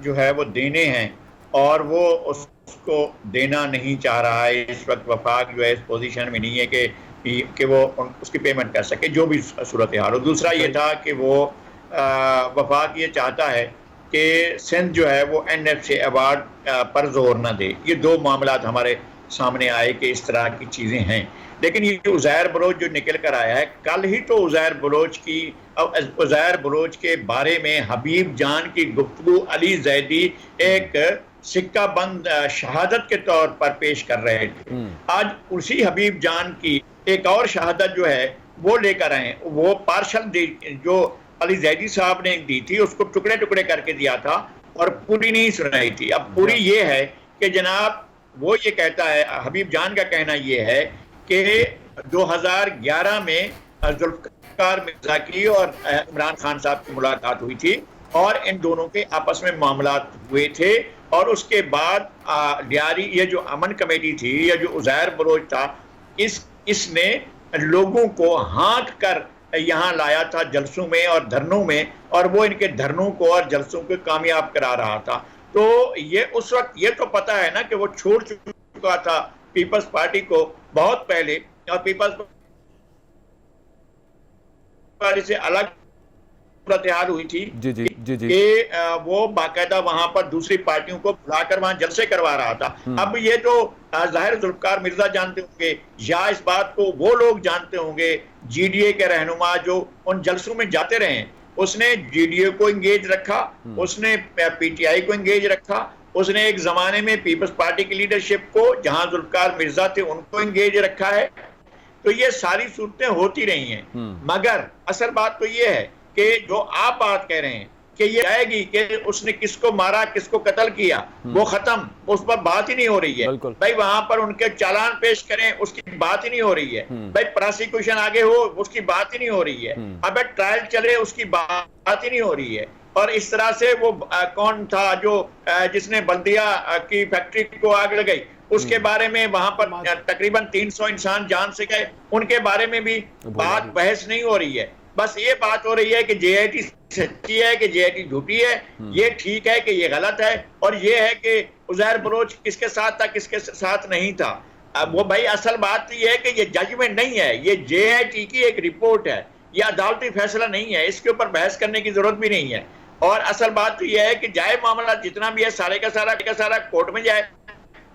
जो है वो देने हैं और वो उसको देना नहीं चाह रहा है। इस वक्त वफाक जो है इस पोजीशन में नहीं है कि वो उसकी पेमेंट कर सके, जो भी सूरत हाल हो। दूसरा ये था कि वो वफाक ये चाहता है कि सिंध जो है वो NFC अवार्ड पर जोर न दे। ये 2 मामलात हमारे सामने आए कि इस तरह की चीज़ें हैं। लेकिन ये उज़ैर बलोच जो निकल कर आया है, कल ही तो उज़ैर बलोच के बारे में हबीब जान की गुफ्तगू अली जैदी एक सिक्का बंद शहादत के तौर पर पेश कर रहे थे। आज उसी हबीब जान की एक और शहादत जो है वो लेकर आए। वो पार्शल जो अली जैदी साहब ने दी थी उसको टुकड़े टुकड़े करके दिया था और पूरी नहीं सुनाई थी। अब पूरी ये है कि जनाब वो ये कहता है, हबीब जान का कहना ये है कि 2011 में जुल्फ़िकार मिर्ज़ा की और इमरान खान साहब की मुलाकात हुई थी और इन दोनों के आपस में मामलात हुए थे, और उसके बाद लियारी ये जो अमन कमेटी थी या जो उज़ैर बलोच था, इसने लोगों को हाँक कर यहाँ लाया था जलसों में और धरनों में, और वो इनके धरनों को और जलसों को कामयाब करा रहा था। तो ये उस वक्त ये तो पता है ना कि वो छोड़ चुका था पीपल्स पार्टी को बहुत पहले, और पीपल्स पार्टी से अलग सूरत हाल हुई थी। जी जी। कि वो बाकायदा वहां पर दूसरी पार्टियों को बुलाकर वहां जलसे करवा रहा था। अब ये तो जाहिर जुल्फकार मिर्जा जानते होंगे, या इस बात को वो लोग जानते होंगे जीडीए के रहनुमा जो उन जलसों में जाते रहे। उसने जीडीए को इंगेज रखा, उसने पीटीआई को इंगेज रखा, उसने एक जमाने में पीपल्स पार्टी की लीडरशिप को, जहां जुल्फकार मिर्जा थे, उनको इंगेज रखा है। तो ये सारी सूरतें होती रही हैं। मगर असल बात तो ये है कि जो आप बात कह रहे हैं कि ये आएगी कि उसने किसको मारा, किसको कत्ल किया, वो खत्म, उस पर बात ही नहीं हो रही है। भाई वहां पर उनके चालान पेश करें, उसकी बात ही नहीं हो रही है। भाई प्रोसिक्यूशन आगे हो, उसकी बात ही नहीं हो रही है। अब ट्रायल चले, उसकी बात ही नहीं हो रही है। और इस तरह से वो कौन था जो जिसने बल्दिया की फैक्ट्री को आग लगाई, उसके बारे में वहां पर तकरीबन 300 इंसान जान से गए, उनके बारे में भी बात बहस नहीं हो रही है। बस ये बात हो रही है कि जेआईटी सच्ची है कि जेआईटी झूठी है, ये ठीक है कि ये गलत है, और ये है कि उजैर बलोच किसके साथ था, किसके साथ नहीं था। अब वो भाई असल बात ये है कि ये जजमेंट नहीं है, ये जेआईटी की एक रिपोर्ट है, ये अदालती फैसला नहीं है, इसके ऊपर बहस करने की जरूरत भी नहीं है। और असल बात तो यह है कि जाए मामला जितना भी है सारे का सारा कोर्ट में जाए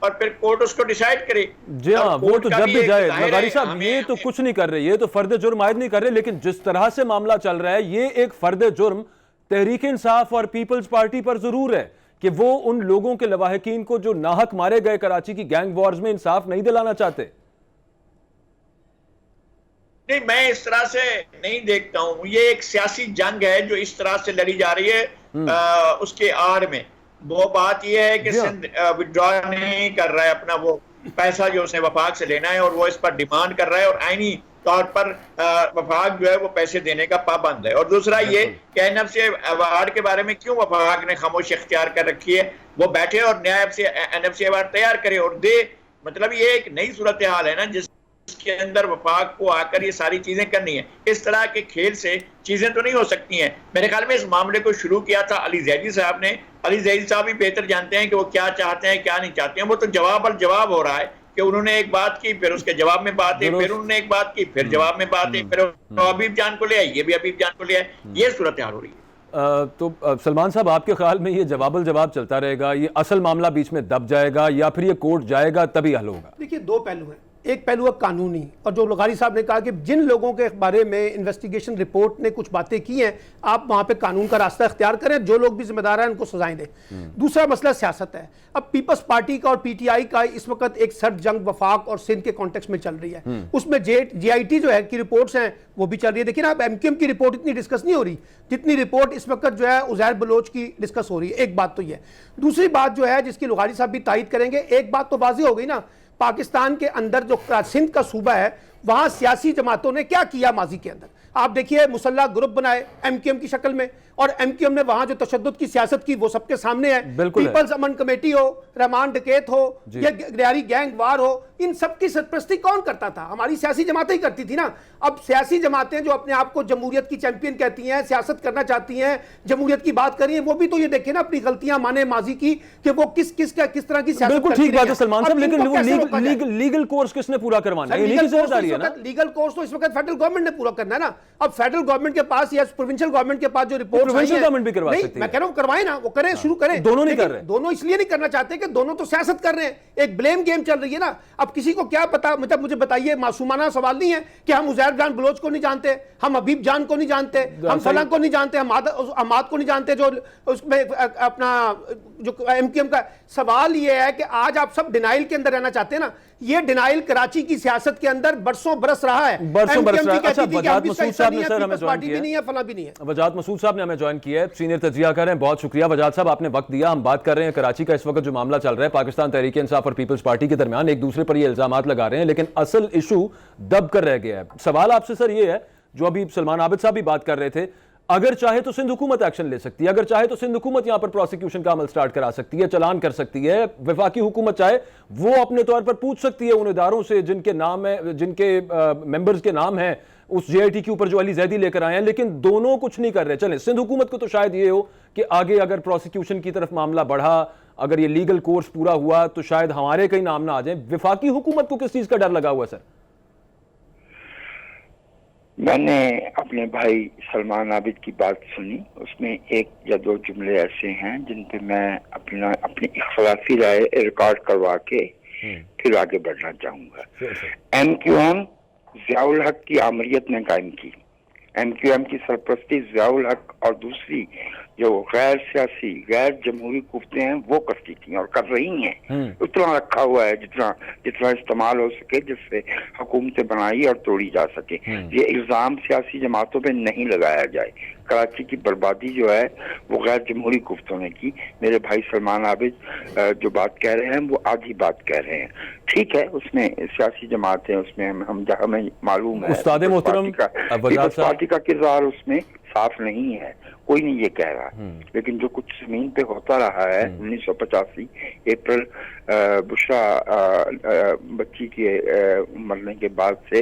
और फिर कोर्ट उसको डिसाइड करे। जी हाँ, वो तो जब भी जाए। लगारी साहब ये तो कुछ नहीं कर रहे, ये तो फर्द जुर्म आयद नहीं कर रहे, लेकिन जिस तरह से मामला चल रहा है ये एक फर्द जुर्म तहरीक इंसाफ और पीपल्स पार्टी पर जरूर है कि वो उन लोगों के लवाहिकीन को जो नाहक मारे गए कराची की गैंग वॉर्स में इंसाफ नहीं दिलाना चाहते। नहीं, मैं इस तरह से नहीं देखता हूं। ये एक सियासी जंग है जो इस तरह से लड़ी जा रही है। उसके आड़ में वो बात यह है कि सिंध विड्रॉ नहीं कर रहा है अपना वो पैसा जो उसने वफाक से लेना है, और वो इस पर डिमांड कर रहा है, और आईनी तौर पर वफाक जो है वो पैसे देने का पाबंद है। और दूसरा ये कि एनएफसी अवार्ड के बारे में क्यों वफाक ने खामोशी इख्तियार कर रखी है, वो बैठे और नया एनएफसी अवार्ड तैयार करे और दे। मतलब ये एक नई सूरत हाल है ना जिसके अंदर वफाक को आकर ये सारी चीजें करनी है। इस तरह के खेल से चीजें तो नहीं हो सकती हैं। मेरे ख्याल में इस मामले को शुरू किया था अली जैदी साहब ने। अली जैदी साहब भी बेहतर जानते हैं कि वो क्या चाहते हैं क्या नहीं चाहते हैं। वो तो जवाब हो रहा है कि उन्होंने एक बात की, फिर उसके जवाब में बात है, फिर उन्होंने एक बात की, फिर जवाब में बात है, फिर हबीब जान को ले आए, ये भी हबीब जान को ले आए। ये सूरत हाल हो रही है। तो सलमान साहब आपके ख्याल में ये जवाब चलता रहेगा, ये असल मामला बीच में दब जाएगा, या फिर ये कोर्ट जाएगा तभी हल होगा? देखिए, दो पहलू हैं। एक पहलू है कानूनी, और जो लगारी साहब ने कहा कि जिन लोगों के बारे में इन्वेस्टिगेशन रिपोर्ट ने कुछ बातें की हैं, आप वहां पे कानून का रास्ता इख्तियार करें, जो लोग भी जिम्मेदार हैं उनको सजाएं दें। दूसरा मसला सियासत है। अब पीपल्स पार्टी का और पीटीआई का इस वक्त एक सर्द जंग वफाक और सिंध के कॉन्टेक्स्ट में चल रही है। उसमें जेआईटी जो है की रिपोर्ट्स हैं वो भी चल रही है। देखिए ना, अब एमक्यूएम की रिपोर्ट इतनी डिस्कस नहीं हो रही जितनी रिपोर्ट इस वक्त जो है उजैर बलोच की डिस्कस हो रही है। एक बात तो ये। दूसरी बात जो है जिसकी लगारी साहब भी तायद करेंगे, एक बात तो वाज़ेह हो गई ना, पाकिस्तान के अंदर जो सिंध का सूबा है वहां सियासी जमातों ने क्या किया माजी के अंदर। आप देखिए, मुसल्ला ग्रुप बनाए एमक्यूएम की शक्ल में, और एमक्यूएम ने वहां जो तशद्दुद की सियासत की वो सबके सामने है। पीपल्स अमन कमेटी हो, रहमान डकैत हो, या गलियारी गैंग वार हो, इन सब की सरपरस्ती कौन करता था? हमारी सियासी जमातें ही करती थी ना। अब सियासी जमातें जो अपने आप को जमहूरियत की चैंपियन कहती हैं, सियासत करना चाहती हैं, जमहूरियत की बात कर रही हैं, वो भी तो ये देखें ना अपनी गलतियां माने माजी की कि वो किस तरह की सियासत। बिल्कुल ठीक बात है सलमान साहब, लेकिन लीगल कोर्स किसने पूरा करवाना है? इन्हीं की जिम्मेदारी है ना। लीगल कोर्स तो इस वक्त फेडरल गवर्नमेंट ने पूरा करना है ना। अब फेडरल गवर्नमेंट के पास या प्रोविंशियल गवर्नमेंट के पास जो रिपोर्ट, प्रोविंशियल गवर्नमेंट भी करवा सकती है। मैं कह रहा हूं करवाएं ना, वो करें, शुरू करें। दोनों नहीं कर रहे। दोनों इसलिए नहीं करना चाहते कि दोनों तो सियासत कर रहे हैं, एक ब्लेम गेम चल रही है ना। अब किसी को क्या पता, मतलब मुझे बताइए, मासूमाना सवाल नहीं है कि हम उजैर जान बलोच को नहीं जानते, हम हबीब जान को नहीं जानते, हम फलां को नहीं जानते, हम अमाद को नहीं जानते, जो उसमें अपना जो एमक्यूएम का। सवाल ये है कि आज आप सब डिनाइल के अंदर रहना चाहते हैं ना। ये डिनाइल कराची की सियासत के अंदर बरसों बरस रहा है। अच्छा, वजाहत मसूद साहब ने सर हमें ज्वाइन किया है। वजाहत मसूद साहब ने हमें ज्वाइन किया है, सीनियर तजिया कर रहे हैं। बहुत शुक्रिया वजाहत साहब, आपने वक्त दिया। हम बात कर रहे हैं कराची का। इस वक्त जो मामला चल रहा है पाकिस्तान तहरीक इंसाफ और पीपल्स पार्टी के दरमियान, एक दूसरे पर ये इल्जामात लगा रहे हैं, लेकिन असल इशू दब कर रह गया है। सवाल आपसे सर ये है, जो अभी सलमान आबिद साहब भी बात कर रहे थे, अगर चाहे तो सिंध हुकूमत एक्शन ले सकती है, अगर चाहे तो सिंध हुकूमत यहां पर प्रोसिक्यूशन का अमल स्टार्ट करा सकती है, चलान कर सकती है। वफाकी हुकूमत चाहे वो अपने तौर पर पूछ सकती है उन इदारों से जिनके नाम है, जिनके मेंबर्स के नाम हैं उस जेआईटी के ऊपर जो अली जैदी लेकर आए हैं, लेकिन दोनों कुछ नहीं कर रहे। चलें, सिंध हुकूमत को तो शायद ये हो कि आगे अगर प्रोसिक्यूशन की तरफ मामला बढ़ा, अगर ये लीगल कोर्स पूरा हुआ तो शायद हमारे कई नाम ना आ जाए। वफाकी हुकूमत को किस चीज का डर लगा हुआ सर? मैंने अपने भाई सलमान आबिद की बात सुनी, उसमें एक या दो जुमले ऐसे हैं जिन पे मैं अपनी इख्तलाफी राय रिकॉर्ड करवा के फिर आगे बढ़ना चाहूंगा। MQM ज़ियाउल हक की आमरीत ने कायम की। MQM की सरपरस्ती ज़ियाउल हक और दूसरी जो गैर सियासी गैर जमहूरी कुफ्ते हैं वो करती थी और कर रही हैं। उतना रखा हुआ है जितना इस्तेमाल हो सके, जिससे हुकूमतें बनाई और तोड़ी जा सके। ये इल्जाम सियासी जमातों पे नहीं लगाया जाए। कराची की बर्बादी जो है वो गैर जमहूरी कुफ्तों ने की। मेरे भाई सलमान आबिद जो बात कह रहे हैं वो आधी बात कह रहे हैं। ठीक है, उसमें सियासी जमातें, उसमें हमें मालूम है उस्ताद मोहतरम पार्टी का किरदार उसमें साफ नहीं है, कोई नहीं ये कह रहा। लेकिन जो कुछ जमीन पे होता रहा है 1985 अप्रैल बुशरा बच्ची के मरने के बाद से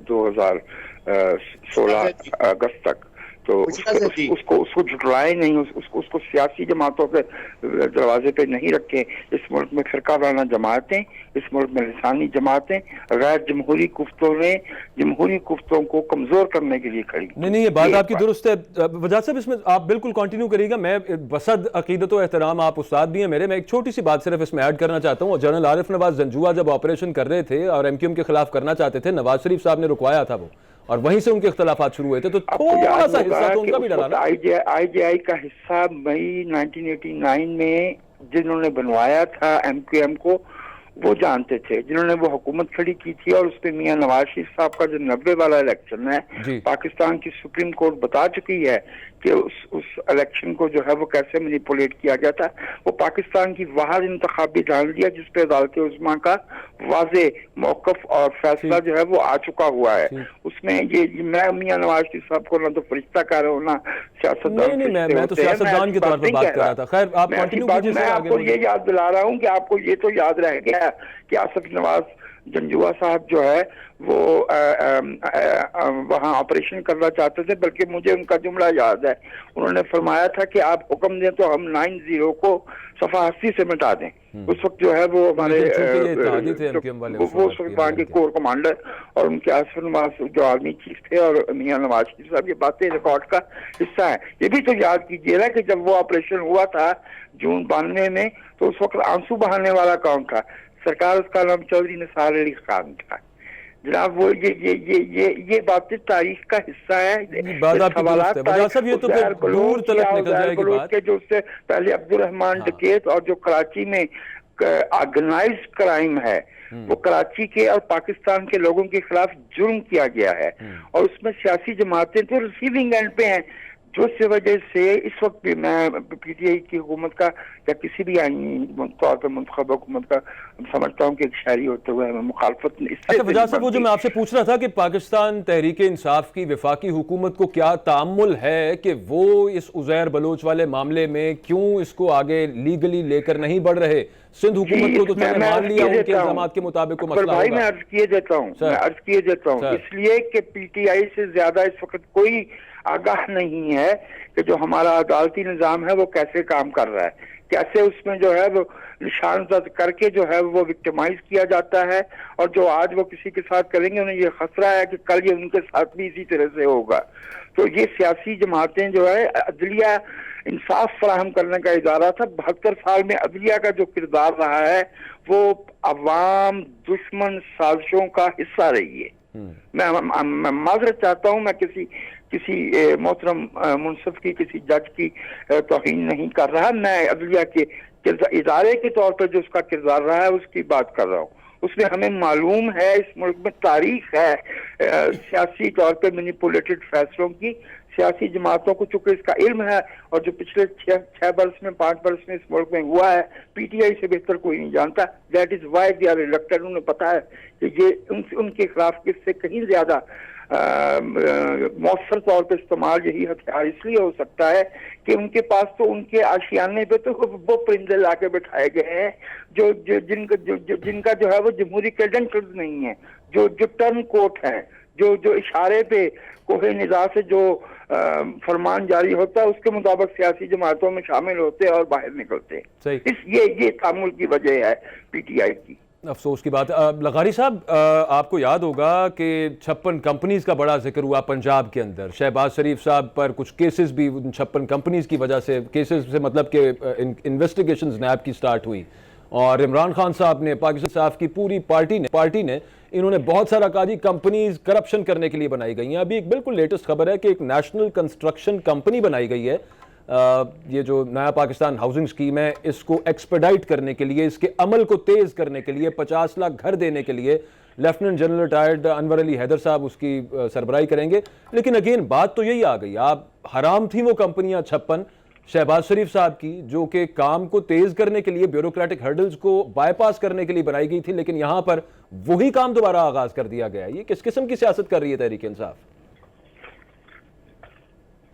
2016 अगस्त तक, तो उसको झुटलाए नहीं, उसको सियासी जमातों के दरवाजे पे नहीं रखे। इस मुल्क में फिरका वाराना जमातें, इस मुल्क में लिसानी जमातें गैर जमहूरी कुफ्तों ने जमहूरी कुफ्तों को कमजोर करने के लिए खड़ी। नहीं, ये बात आपकी दुरुस्त है वजाद साहब, इसमें आप बिल्कुल कंटिन्यू करिएगा। मैं बसद अकीदत व एहतराम, आप उस्ताद भी हैं मेरे, मैं एक छोटी सी बात सिर्फ इसमें ऐड करना चाहता हूँ। जनरल आरिफ नवाज जंजुआ जब ऑपरेशन कर रहे थे और MQM के खिलाफ करना चाहते थे, नवाज शरीफ साहब ने रुकवाया था वो, और वहीं से उनके इख्तलाफात शुरू हुए थे, तो थोड़ा सा हिस्सा तो उनका भी डला ना। IJI का हिस्सा मई 1989 में जिन्होंने बनवाया था MQM को वो जानते थे, जिन्होंने वो हुकूमत खड़ी की थी। और उसपे मियां नवाज शरीफ साहब का जो 90 वाला इलेक्शन है, पाकिस्तान की सुप्रीम कोर्ट बता चुकी है कि उस इलेक्शन को जो है वो कैसे मैनिपुलेट किया गया था। वो पाकिस्तान की वाहिद इंतखाबी डाल दिया जिसपे अदालत उज़्मा का वाज़े मौक़िफ़ और फैसला जो है वो आ चुका हुआ है। उसमें ये मैं मियां नवाज शरीफ साहब को ना तो फरिश्ता कह रहा हूँ ना सियासतदान। मैं तो सियासतदान के तौर पर बात कर रहा था। खैर, आप कंटिन्यू कीजिए। मैं आपको ये याद दिला रहा हूँ कि आपको ये तो याद रह गया कि आसिफ नवाज जंजुआ साहब जो है वो वहाँ ऑपरेशन करना चाहते थे, बल्कि मुझे उनका जुमला याद है। उन्होंने फरमाया था कि आप हुक्म दें तो हम 90 को सफा 80 से मिटा दें। उस वक्त जो है वो हमारे वो वहाँ के कोर कमांडर और उनके आसिफ नवाज जो आर्मी चीफ थे और मियां नवाज शरीफ साहब, ये बातें रिकॉर्ड का हिस्सा है। ये भी तो याद कीजिए ना कि जब वो ऑपरेशन हुआ था जून 92 में, तो उस वक्त आंसू बहाने वाला कौन था? सरकार, उसका नाम चौधरी निसार अली खान था। जनाब वो ये बातें तारीख का हिस्सा है। के जो उससे पहले अब्दुल रहमान डकैत और जो कराची में ऑर्गेनाइज्ड क्राइम है वो कराची के और पाकिस्तान के लोगों के खिलाफ जुर्म किया गया है, और उसमें सियासी जमातें तो रिसीविंग एंड पे हैं। जो इस वजह से इस वक्त भी मैं PTI की हुकूमत का या किसी भी आईनी तौर पर मुंतखब हुकूमत का समझता हूँ कि एक शहरी होते हुए हमें मुखालफत। अच्छा वजाद साहब, वो जो मैं आपसे पूछ रहा था कि पाकिस्तान तहरीक इंसाफ की वफाकी हुकूमत को क्या तामुल है कि वो इस उज़ैर बलोच वाले मामले में क्यों इसको आगे लीगली लेकर नहीं बढ़ रहे? सिंध हुकूमत को तो मान लिया उनके इल्जामात के मुताबिक मसला भाई, मैं अर्ज किए देता हूँ इसलिए कि PTI से ज्यादा इस वक्त कोई आगाह नहीं है कि जो हमारा अदालती निज़ाम है वो कैसे काम कर रहा है, कैसे उसमें जो है वो निशानजद करके जो है वो विक्टिमाइज किया जाता है, और जो आज वो किसी के साथ करेंगे उन्हें ये खतरा है कि कल ये उनके साथ भी इसी तरह से होगा। तो ये सियासी जमातें जो है, अदलिया इंसाफ फराहम करने का इदारा था। 72 साल में अदलिया का जो किरदार रहा है वो अवाम दुश्मन साजिशों का हिस्सा रही है। मैं माजरत चाहता हूँ, मैं किसी मोहतरम मुंसिफ की, किसी जज की तौहीन नहीं कर रहा। मैं अदलिया के इदारे के तौर पर जो उसका किरदार रहा है उसकी बात कर रहा हूँ। उसमें हमें मालूम है, इस मुल्क में तारीख है सियासी तौर पर मैनिपुलेटेड फैसलों की। सियासी जमातों को चूंकि इसका इल्म है, और जो पिछले 6 बरस में 5 बरस में इस मुल्क में हुआ है PTI से बेहतर कोई नहीं जानता। That is why they are elected. उन्हें पता है कि ये उनके खिलाफ किससे कहीं ज्यादा मौसर तौर पर इस्तेमाल यही हथियार इसलिए हो सकता है कि उनके पास तो उनके आशियाने पे तो वो परिंदे लाके बिठाए गए हैं जिनका जो है वो जमहूरी क्रेडेंशियल्स नहीं है, जो टर्म कोट है, जो इशारे पे कोहे निज़ा से जो फरमान जारी होता है उसके मुताबिक सियासी जमातों में शामिल होते हैं और बाहर निकलते हैं। ये तामुल की वजह है PTI की। अफसोस की बात है। लगारी साहब, आपको याद होगा कि 56 कंपनीज का बड़ा जिक्र हुआ पंजाब के अंदर। शहबाज शरीफ साहब पर कुछ केसेस भी 56 कंपनीज की वजह से, केसेस से मतलब कि इन्वेस्टिगेशंस नैब की स्टार्ट हुई, और इमरान खान साहब ने, पाकिस्तान साहब की पूरी पार्टी ने इन्होंने बहुत सारा कहा जी कंपनीज करप्शन करने के लिए बनाई गई हैं। अभी एक बिल्कुल लेटेस्ट खबर है कि एक नेशनल कंस्ट्रक्शन कंपनी बनाई गई है। ये जो नया पाकिस्तान हाउसिंग स्कीम है, इसको एक्सपेडाइट करने के लिए, इसके अमल को तेज करने के लिए, 50 लाख घर देने के लिए lieutenant general retired Anwar Ali Haider साहब उसकी सरबराही करेंगे। लेकिन अगेन बात तो यही आ गई, आप हराम थी वो कंपनियां 56 शहबाज शरीफ साहब की, जो कि काम को तेज करने के लिए, ब्यूरोक्रेटिक हर्डल्स को बाईपास करने के लिए बनाई गई थी, लेकिन यहां पर वही काम दोबारा आगाज कर दिया गया। ये किस किस्म की सियासत कर रही है तहरीक इंसाफ?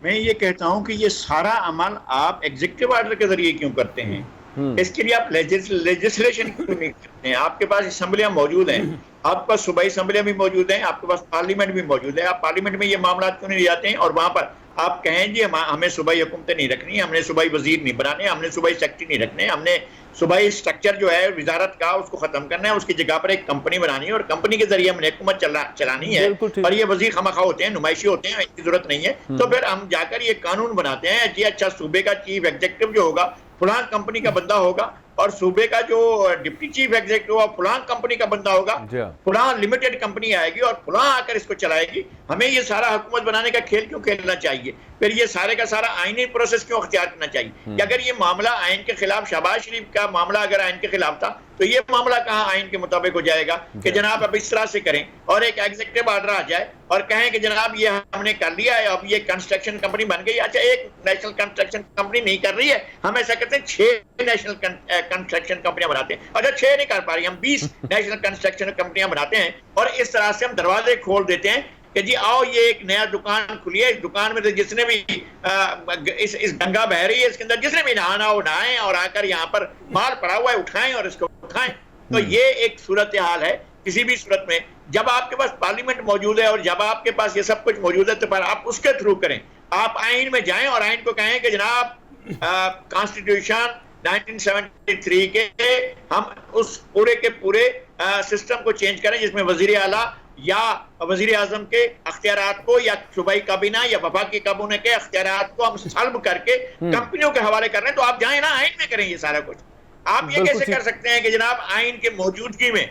मैं ये कहता हूं कि ये सारा अमल आप एग्जीक्यूटिव ऑर्डर के जरिए क्यों करते हैं? इसके लिए आप लेजिस्लेशन क्यों नहीं करते हैं? आपके पास असेंबलियां मौजूद हैं, आपके पास सूबाई असेंबलियां भी मौजूद हैं, आपके पास पार्लियामेंट भी मौजूद है। आप पार्लियामेंट में ये मामला क्यों नहीं जाते हैं और वहां पर आप कहें जी हमें सूबाई हुकूमतें नहीं रखनी, हमने सूबाई वजीर नहीं बनाने, हमने सूबाई सेक्रेटरी नहीं रखने, हमने सूबाई स्ट्रक्चर जो है वजारत का उसको खत्म करना है, उसकी जगह पर एक कंपनी बनानी है और कंपनी के जरिए हमने हुकूमत चलानी है। और ये वजीर खामखा होते हैं, नुमाइशी होते हैं, इसकी जरूरत नहीं है। तो फिर हम जाकर ये कानून बनाते हैं कि अच्छा सूबे का चीफ एग्जीक्यूटिव जो होगा फलां कंपनी का बंदा होगा और सूबे का जो डिप्टी चीफ एग्जीक्यूटिव फलां कंपनी का बंदा होगा, फलां लिमिटेड कंपनी आएगी और फलां आकर इसको चलाएगी। हमें ये सारा हुकूमत बनाने का खेल क्यों खेलना चाहिए? फिर ये सारे का सारा आईनी प्रोसेस क्यों अख्तियार करना चाहिए? कि अगर ये मामला आइन के खिलाफ, शहबाज शरीफ का मामला अगर आइन के खिलाफ था तो ये मामला कहाँ आइन के मुताबिक हो जाएगा कि जनाब अब इस तरह से करें और एक एग्जीक्यूटिव ऑर्डर आ जाए और कहें कि जनाब ये हमने कर लिया है, अब ये कंस्ट्रक्शन कंपनी बन गई। अच्छा, एक नेशनल कंस्ट्रक्शन कंपनी नहीं कर रही है, हम ऐसा करते हैं 6 नेशनल कंस्ट्रक्शन कंपनियां बनाते हैं। अच्छा, 6 नहीं कर पा रही, हम 20 नेशनल कंस्ट्रक्शन कंपनियां बनाते हैं और इस तरह से हम दरवाजे खोल देते हैं कि जी आओ ये एक नया दुकान खुली है, इस दुकान में तो जिसने भी इस गंगा बह रही है, इसके अंदर जिसने भी नहाना हो नहाएं और आकर यहाँ पर माल पड़ा हुआ है उठाएं और इसको उठाएं। तो ये एक सूरत हाल है। किसी भी सूरत में जब आपके पास पार्लियामेंट मौजूद है और जब आपके पास ये सब कुछ मौजूद है तो पर आप उसके थ्रू करें, आप आइन में जाएं और आइन को कहें कि जनाब कॉन्स्टिट्यूशन 1973 के हम उस पूरे के पूरे सिस्टम को चेंज करें जिसमें वजीर आला या वजीर आजम के अख्तियारात को या सूबाई काबीना या वफाकी काबीना के अख्तियारात को हम सल्ब करके कंपनियों के हवाले कर रहे हैं। तो आप जाएं ना, आइन में करें ये सारा कुछ। आप ये कैसे कर सकते हैं कि जनाब आइन के मौजूदगी में?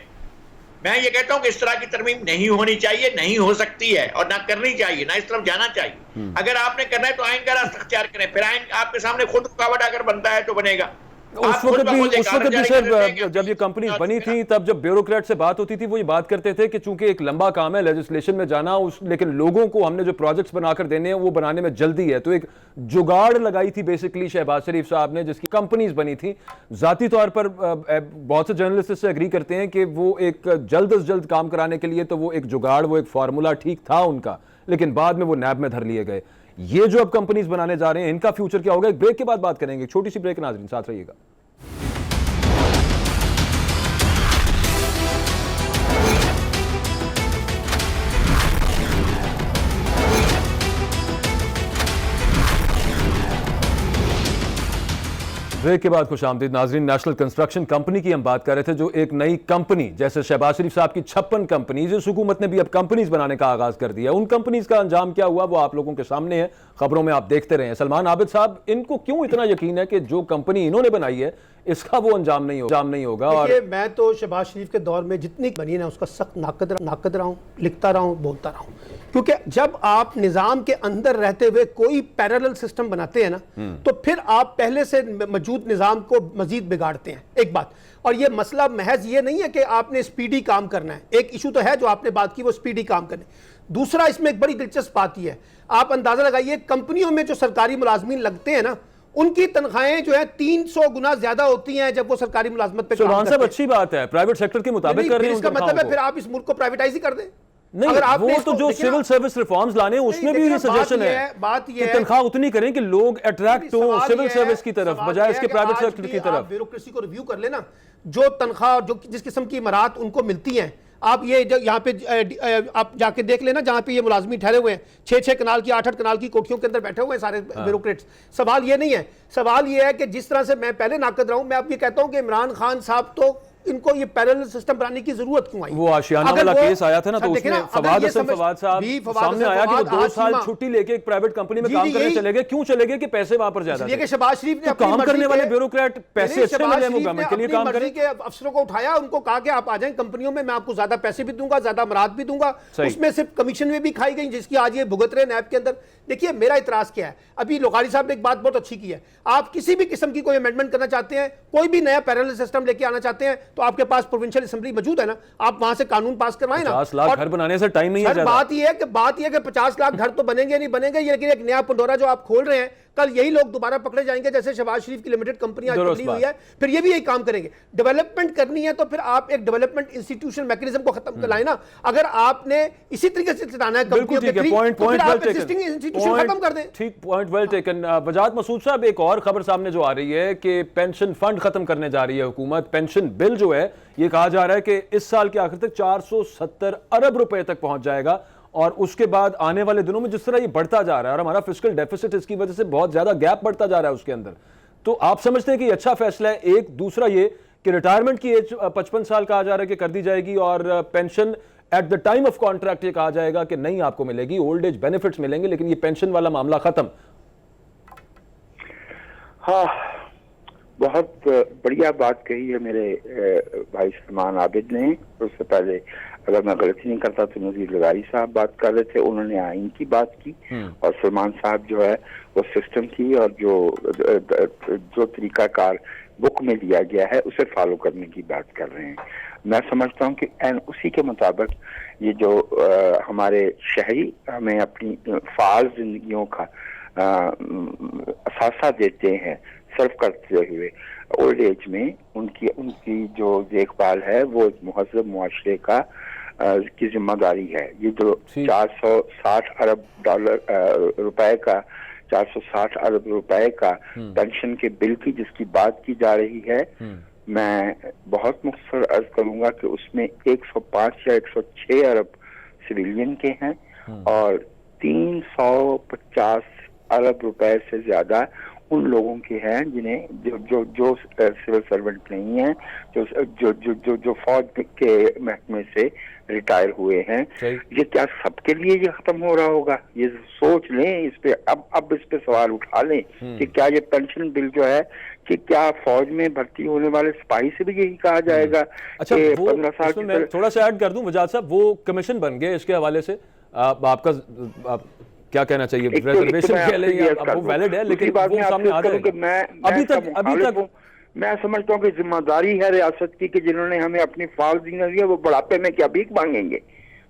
मैं ये कहता हूं कि इस तरह की तरमीम नहीं होनी चाहिए, नहीं हो सकती है और ना करनी चाहिए, ना इस तरफ जाना चाहिए। अगर आपने करना है तो आइन का रास्ता अख्तियार करें, फिर आइन आपके सामने खुद रुकावट अगर बनता है तो बनेगा। उस वक्त भी सर जब ये कंपनी बनी थी तब जब ब्यूरोक्रेट से बात होती थी वो ये बात करते थे कि चूंकि एक लंबा काम है लेजिस्लेशन में जाना, लेकिन लोगों को हमने जो प्रोजेक्ट्स बनाकर देने हैं वो बनाने में जल्दी है, तो एक जुगाड़ लगाई थी बेसिकली शहबाज शरीफ साहब ने, जिसकी कंपनीज बनी थी। जाती तौर पर बहुत से जर्नलिस्ट इससे एग्री करते हैं कि वो एक जल्द से जल्द काम कराने के लिए तो वो एक जुगाड़, वो एक फार्मूला ठीक था उनका, लेकिन बाद में वो नैब में धर लिए गए। ये जो अब कंपनीज बनाने जा रहे हैं इनका फ्यूचर क्या होगा? एक ब्रेक के बाद बात करेंगे, छोटी सी ब्रेक, नाज़रीन साथ रहिएगा। ब्रेक के बाद खुशामदीद नाजरीन। नेशनल कंस्ट्रक्शन कंपनी की हम बात कर रहे थे, जो एक नई कंपनी, जैसे शहबाज शरीफ साहब की 56 कंपनीज, इस हुकूमत ने भी अब कंपनीज बनाने का आगाज कर दिया। उन कंपनीज का अंजाम क्या हुआ वो आप लोगों के सामने है, खबरों में आप देखते रहे। सलमान आबिद साहब, इनको क्यों इतना यकीन है कि जो कंपनी इन्होंने बनाई है इसका वो अंजाम नहीं होगा? और मैं तो शहबाज शरीफ के दौर में जितनी बनी ना उसका सख्त नाकद रहा हूँ, लिखता रहा हूँ, बोलता रहा हूँ, क्योंकि जब आप निजाम के अंदर रहते हुए कोई पैरेलल सिस्टम बनाते हैं ना तो फिर आप पहले से मौजूद निजाम को मजीद बिगाड़ते हैं। एक बात, और ये मसला महज ये नहीं है कि आपने स्पीडी काम करना है, एक इशू तो है जो आपने बात की वो स्पीडी काम करने। दूसरा, इसमें एक बड़ी दिलचस्प बात यह है, आप अंदाजा लगाइए कंपनियों में जो सरकारी मुलाजमीन लगते हैं ना उनकी तनख्वाहें जो है 300 गुना ज्यादा होती हैं जब वो सरकारी मुलाजमत पे काम करते हैं। अच्छी बात है, प्राइवेट सेक्टर के मुताबिक कर रहे हैं। इसका मतलब है फिर आप इस मुल्क को प्राइवेटाइज ही कर दें। नहीं, अगर आप वो तो जो सिविल सर्विस रिफॉर्म्स लाने हैं उसमें भी ये सजेशन है, बात ये तनख्वाह उतनी करें कि लोग अट्रैक्ट हो सिविल सर्विस की तरफ बजाय इसके प्राइवेट सेक्टर की तरफ। ब्यूरोक्रेसी को रिव्यू कर लेना, जो तनख्वाह जो जिस किस्म की इमारत उनको मिलती हैं, आप ये यहाँ पे आप जाके देख लेना जहाँ पे ये मुलाजमी ठहरे हुए हैं, 6-6 कनाल की 8-8 कनाल की कोठियों के अंदर बैठे हुए हैं सारे ब्यूरोक्रेट्स। सवाल ये नहीं है, सवाल ये है कि जिस तरह से मैं पहले नाकद रहा हूँ, मैं अब ये कहता हूँ कि इमरान खान साहब तो इनको ये पैरेलल सिस्टम बनाने की जरूरत क्यों आई? वो आशियाना वाला केस आया था ना, तो उसमें फवाद हसन फवाद साहब सामने आया कि वो 2 साल छुट्टी लेके एक प्राइवेट कंपनी में काम करने चले गए। क्यों चले गए? कि पैसे वहां पर ज्यादा थे। शहबाज शरीफ ने काम करने वाले ब्यूरोक्रेट पैसे अच्छे मिले, वो गवर्नमेंट के लिए काम करें। अफसरों को उठाया, उनको कहा कि आप आ जाएं कंपनियों में, मैं आपको ज्यादा पैसे भी दूंगा, ज्यादा मराद भी दूंगा, उसमें सिर्फ कमीशन में भी खाई गई, जिसकी आज ये भुगत रहे नैब के अंदर। देखिए मेरा इतराज क्या है, अभी लोकाड़ी साहब ने एक बात बहुत अच्छी की है, आप किसी भी किस्म की कोई अमेंडमेंट करना चाहते हैं, कोई भी नया पैरेलल सिस्टम लेके आना चाहते हैं, तो आपके पास प्रोविंशियल असेंबली मौजूद है ना, आप वहां से कानून पास करवाएं ना। 50 लाख घर बनाने से टाइम नहीं है। बात यह है कि 50 लाख घर तो बनेंगे नहीं बनेंगे, लेकिन एक नया पंडोरा जो आप खोल रहे हैं, कल यही लोग दोबारा पकड़े जाएंगे, जैसे शहबाज शरीफ की लिमिटेड कंपनी आज पकड़ी हुई है, फिर ये भी यही काम करेंगे। डेवलपमेंट करनी है तो फिर आप एक डेवलपमेंट इंस्टीट्यूशन मैकेनिज्म को खत्म कर लाएं ना। अगर आपने इसी तरीके से चलाना है कंपनियों के थ्रू, तो फिर आप एक्जिस्टिंग इंस्टीट्यूशन खत्म कर दें। ठीक, पॉइंट वेल टेकन। वजाहत मसूद साहब, एक और खबर सामने जो आ रही है कि पेंशन फंड खत्म करने जा रही है हुकूमत। पेंशन बिल जो है, ये कहा जा रहा है कि इस साल के आखिर तक 470 अरब रुपए तक पहुंच जाएगा, और उसके बाद आने वाले दिनों में जिस तरह ये बढ़ता जा रहा है, और हमारा फिस्कल डेफिसिट इसकी वजह से बहुत ज्यादा गैप बढ़ता जा रहा है उसके अंदर, तो आप समझते हैं कि अच्छा फैसला है? एक दूसरा ये कि रिटायरमेंट की एज 55 साल कहा जा रहा है कि कर दी जाएगी, और pension at the time of contract ये कहा जाएगा कि नहीं आपको मिलेगी, ओल्ड एज बेनिफिट्स मिलेंगे, लेकिन ये पेंशन वाला मामला खत्म। हाँ, बहुत बढ़िया बात कही है मेरे भाई सलमान आबिद ने। उससे पहले अगर मैं गलती नहीं करता तो नज़ीर लगारी साहब बात कर रहे थे, उन्होंने आइन की बात की, और सलमान साहब जो है वो सिस्टम की और जो तरीकाकार बुक में दिया गया है उसे फॉलो करने की बात कर रहे हैं। मैं समझता हूँ कि उसी के मुताबिक ये जो हमारे शहरी हमें अपनी फाल जिंदगियों का असासा देते हैं सर्व करते हुए, ओल्ड एज में उनकी जो देखभाल है वो मुहज़्ज़ब मुआशरे का की जिम्मेदारी है। ये जो 460 अरब रुपए का 460 अरब रुपए का पेंशन के बिल की जिसकी बात की जा रही है, मैं बहुत मुख्तसर अर्ज करूंगा कि उसमें 105 या 106 अरब सिविलियन के हैं और 350 अरब रुपए से ज्यादा उन लोगों के हैं जिन्हें जो सिविल सर्वेंट नहीं है, जो फौज के महकमे से रिटायर हुए हैं। ये क्या सबके लिए ये खत्म हो रहा होगा? ये सोच लें इस पे, अब इस पे सवाल उठा लें कि क्या ये पेंशन बिल जो है कि क्या फौज में भर्ती होने वाले सिपाही से भी यही कहा जाएगा? अच्छा, 15 साल की मैं थोड़ा सा ऐड कर दूं वजाहत साहब, वो कमीशन बन गए इसके हवाले से आपका क्या कहना चाहिए? रिजर्वेशन के लिए वो वैलिड है, लेकिन वो सामने आ जाएगा। अभी तक मैं समझता हूँ कि जिम्मेदारी है रियासत की कि जिन्होंने हमें अपनी फाल दी है वो बुढ़ापे में क्या भीख मांगेंगे?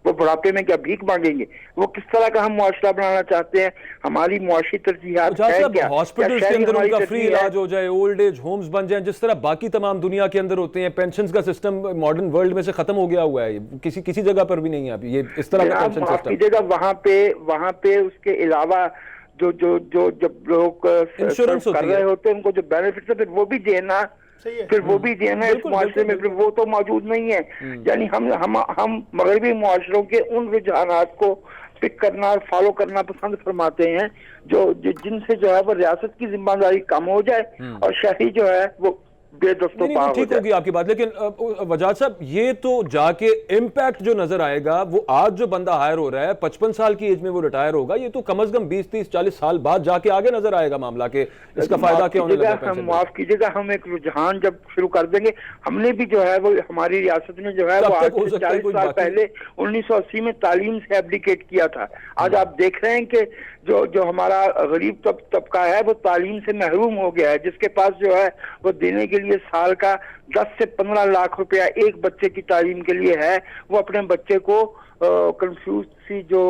वो बुढ़ापे में क्या भीख मांगेंगे? वो किस तरह का हम मुआशरा बनाना चाहते हैं? हमारी मुआशी तरजीहात है क्या? हॉस्पिटल के अंदर उनका फ्री इलाज हो जाए, ओल्ड एज होम्स बन जाए, जिस तरह बाकी तमाम दुनिया के अंदर होते हैं। पेंशन का सिस्टम मॉडर्न वर्ल्ड में से खत्म हो गया हुआ है, किसी जगह पर भी नहीं है अभी ये इस तरह का पेंशन सिस्टम। वहां पे उसके अलावा जो जब लोग इंश्योरेंस कर रहे होते हैं उनको जो बेनिफिट है फिर वो भी देना, फिर वो भी देना इस मुआशरे में, फिर वो तो मौजूद नहीं है। यानी हम मगरबी मुआशरों के उन रुझानात को पिक करना और फॉलो करना पसंद फरमाते हैं जिनसे जो है वो रियासत की जिम्मेदारी कम हो जाए और शहरी जो है वो ठीक होगी आपकी बात, लेकिन वजाहत साहब ये तो जाके इम्पैक्ट जो नजर आएगा वो आज जो बंदा हायर हो रहा है 55 साल की एज में वो रिटायर होगा, ये तो कम से कम 20, 30, 40 साल बाद जाके आगे नजर आएगा मामला के इसका फायदा क्या होने लगा। माफ कीजिएगा, हम एक रुझान जब शुरू कर देंगे, हमने भी जो है वो हमारी रियासत में जो है वो आज से 40 साल पहले 1980 में तालीम से एब्डिकेट किया था। आज आप देख रहे हैं कि जो हमारा गरीब तबका है वो तालीम से महरूम हो गया है, जिसके पास जो है वो देने के लिए साल का 10 से 15 लाख रुपया एक बच्चे की तालीम के लिए है, वो अपने बच्चे को कंफ्यूज सी जो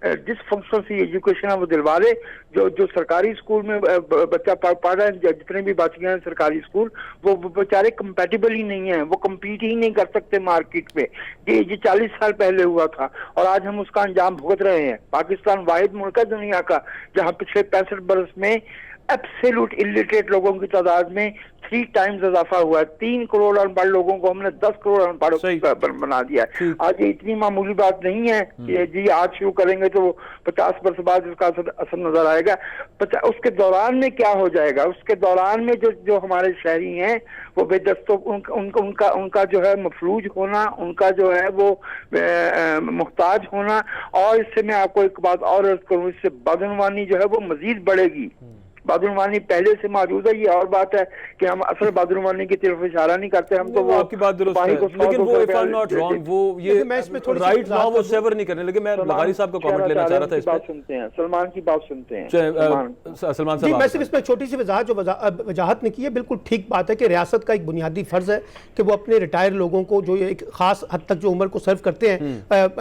डिसफंक्शनल सी एजुकेशन है वो दिलवा दे। जो सरकारी स्कूल में बच्चा पढ़ रहा है, जितने भी बच्चे हैं सरकारी स्कूल, वो बेचारे कंपेटिबल ही नहीं है, वो कम्पीट ही नहीं कर सकते मार्केट में। ये 40 साल पहले हुआ था और आज हम उसका अंजाम भुगत रहे हैं। पाकिस्तान वाहिद मुल्क है दुनिया का जहाँ पिछले 65 बरस में एब्सोल्यूट इलिटरेट लोगों की तादाद में 3 टाइम्स इजाफा हुआ है। 3 करोड़ अनपढ़ लोगों को हमने 10 करोड़ अनपढ़ बना दिया है। आज ये इतनी मामूली बात नहीं है कि जी आज शुरू करेंगे तो 50 वर्ष बाद इसका असर नजर आएगा। उसके दौरान में क्या हो जाएगा, उसके दौरान में जो हमारे शहरी हैं वो बेदस्तों उनका जो है मफलूज होना, उनका जो है वो मुहताज होना। और इससे मैं आपको एक बात और अर्ज करूं, इससे बदनवानी जो है वो मजीद बढ़ेगी। बदनवानी पहले से मौजूद है। ये और बात है कि हम असल बदनवानी की तरफ इशारा नहीं करते, हम तो वो आपकी बात दुरुस्त है, लेकिन वो if I am not wrong वो ये मैं इसमें थोड़ी राइट नाउ वो सेवर नहीं करने, लेकिन मैं लगारी साहब का कमेंट लेना चाह रहा था। इस बात सुनते हैं, सलमान की बात सुनते हैं। सलमान साहब, मैं सिर्फ इसमें छोटी सी वजाहत ने की है। बिल्कुल ठीक बात है कि रियासत का एक बुनियादी फर्ज है कि वो अपने रिटायर लोगों को जो एक खास हद तक जो उम्र को सर्व करते हैं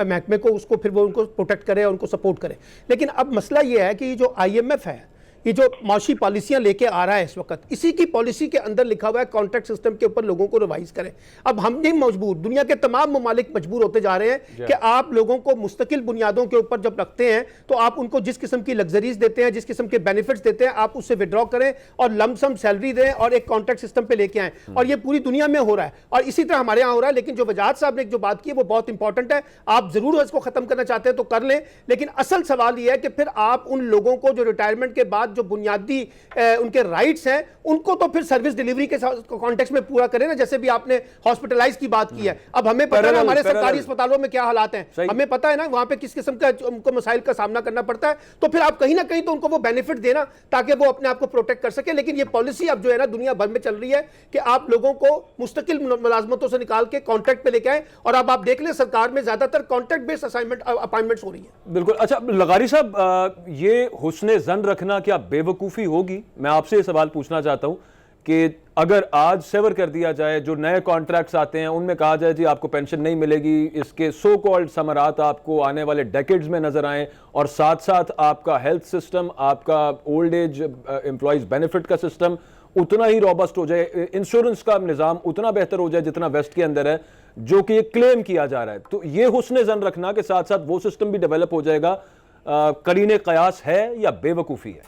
महकमे को, उसको फिर वो उनको प्रोटेक्ट करे और उनको सपोर्ट करे। लेकिन अब मसला ये है कि ये जो IMF है, ये जो माशी पॉलिसियां लेके आ रहा है इस वक्त, इसी की पॉलिसी के अंदर लिखा हुआ है कॉन्ट्रैक्ट सिस्टम के ऊपर लोगों को रिवाइज करें। अब हम नहीं मजबूर, दुनिया के तमाम ममालिक मजबूर होते जा रहे हैं कि आप लोगों को मुस्तकिल बुनियादों के ऊपर जब रखते हैं तो आप उनको जिस किस्म की लग्जरीज देते हैं, जिस किस्म के बेनिफिट्स देते हैं, आप उससे विड्रॉ करें और लमसम सैलरी दें और एक कॉन्ट्रैक्ट सिस्टम पे लेके आए। और ये पूरी दुनिया में हो रहा है और इसी तरह हमारे यहाँ हो रहा है। लेकिन जो वजाहत साहब ने जो बात की है वो बहुत इंपॉर्टेंट है। आप जरूर इसको खत्म करना चाहते हैं तो कर लें, लेकिन असल सवाल यह है कि फिर आप उन लोगों को जो रिटायरमेंट के बाद जो बुनियादी उनके राइट्स हैं उनको तो फिर सर्विस डिलीवरी के कॉन्टेक्स्ट में पूरा करें ना। जैसे भी आपने हॉस्पिटलाइज की बात की है, अब हमें पता है हमारे सरकारी अस्पतालों में क्या हालात हैं, हमें पता है ना वहां पे किस किस्म का उनको मसाइल का सामना करना पड़ता है। तो फिर आप कहीं ना कहीं तो उनको वो बेनिफिट देना ताकि वो अपने आप को प्रोटेक्ट कर सके। लेकिन ये पॉलिसी अब जो है ना दुनिया भर में चल रही है कि आप लोगों को मुस्तकिल मुलाजमतों से निकाल के कॉन्ट्रैक्ट पे लेके आए। और अब आप देख लें सरकार में ज्यादातर कॉन्ट्रैक्ट बेस्ड असाइनमेंट अपॉइंटमेंट्स हो रही है। बिल्कुल। अच्छा लगारी साहब, ये हुस्ने जन रखना क्या बेवकूफ़ी होगी? मैं आपसे ये सवाल पूछना चाहता हूं कि अगर आज सेवर कर दिया जाए, जो नए कॉन्ट्रैक्ट्स आते हैं उनमें कहा जाए जी आपको पेंशन नहीं मिलेगी, इसके सो कॉल्ड समरात आपको आने वाले डेकेड्स में नजर आए, और साथ साथ आपका हेल्थ सिस्टम, आपका ओल्ड एज एम्प्लॉयज बेनिफिट का सिस्टम उतना ही रॉबस्ट हो जाए, इंश्योरेंस का निज़ाम उतना बेहतर हो जाए जितना वेस्ट के अंदर है, जो कि क्लेम किया जा रहा है। तो ये हुस्ने जन रखना के साथ साथ वो सिस्टम भी डेवलप हो जाएगा, करीने कयास है या बेवकूफ़ी है?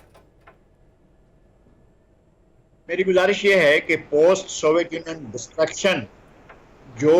मेरी गुजारिश ये है कि पोस्ट सोवियत यूनियन डिस्ट्रक्शन जो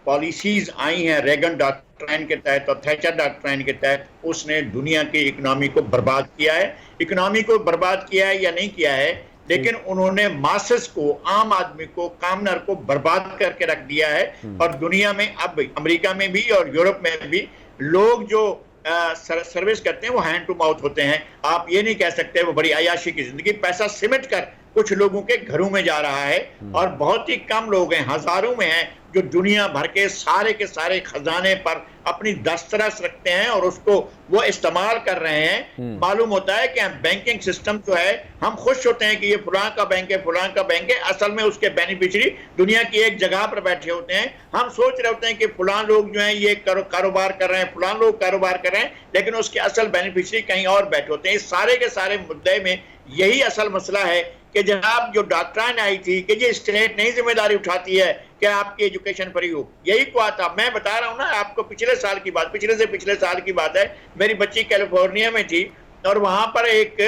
पॉलिसीज आई हैं रेगन डॉक्ट्राइन के तहत और थैचर डॉक्ट्राइन के तहत, उसने दुनिया की इकोनॉमी को बर्बाद किया है। इकोनॉमी को बर्बाद किया है या नहीं किया है, लेकिन उन्होंने मासेस को, आम आदमी को, कामनर को बर्बाद करके रख दिया है। और दुनिया में अब अमेरिका में भी और यूरोप में भी लोग जो सर्विस करते हैं वो हैंड टू माउथ होते हैं। आप ये नहीं कह सकते वो बड़ी अयाशी की जिंदगी, पैसा सिमट कर कुछ लोगों के घरों में जा रहा है। और बहुत ही कम लोग हैं, हजारों में हैं, जो दुनिया भर के सारे खजाने पर अपनी दस्तरस रखते हैं और उसको वो इस्तेमाल कर रहे हैं। मालूम होता है कि बैंकिंग सिस्टम जो है, हम खुश होते हैं कि ये फलां का बैंक है, फलां का बैंक है, असल में उसके बेनिफिशियरी दुनिया की एक जगह पर बैठे होते हैं। हम सोच रहे होते हैं कि फलां लोग जो हैं ये कारोबार कर रहे हैं, फलां लोग कारोबार कर रहे हैं, लेकिन उसके असल बेनिफिशियरी कहीं और बैठे होते हैं। इस सारे के सारे मुद्दे में यही असल मसला है कि जनाब जो डॉक्ट्राइन आई थी कि ये स्टेट नहीं जिम्मेदारी उठाती है कि आपकी एजुकेशन फ्री हो, यही को आता। मैं बता रहा हूँ ना आपको, पिछले साल की बात, पिछले से पिछले साल की बात है। मेरी बच्ची कैलिफोर्निया में थी और वहां पर एक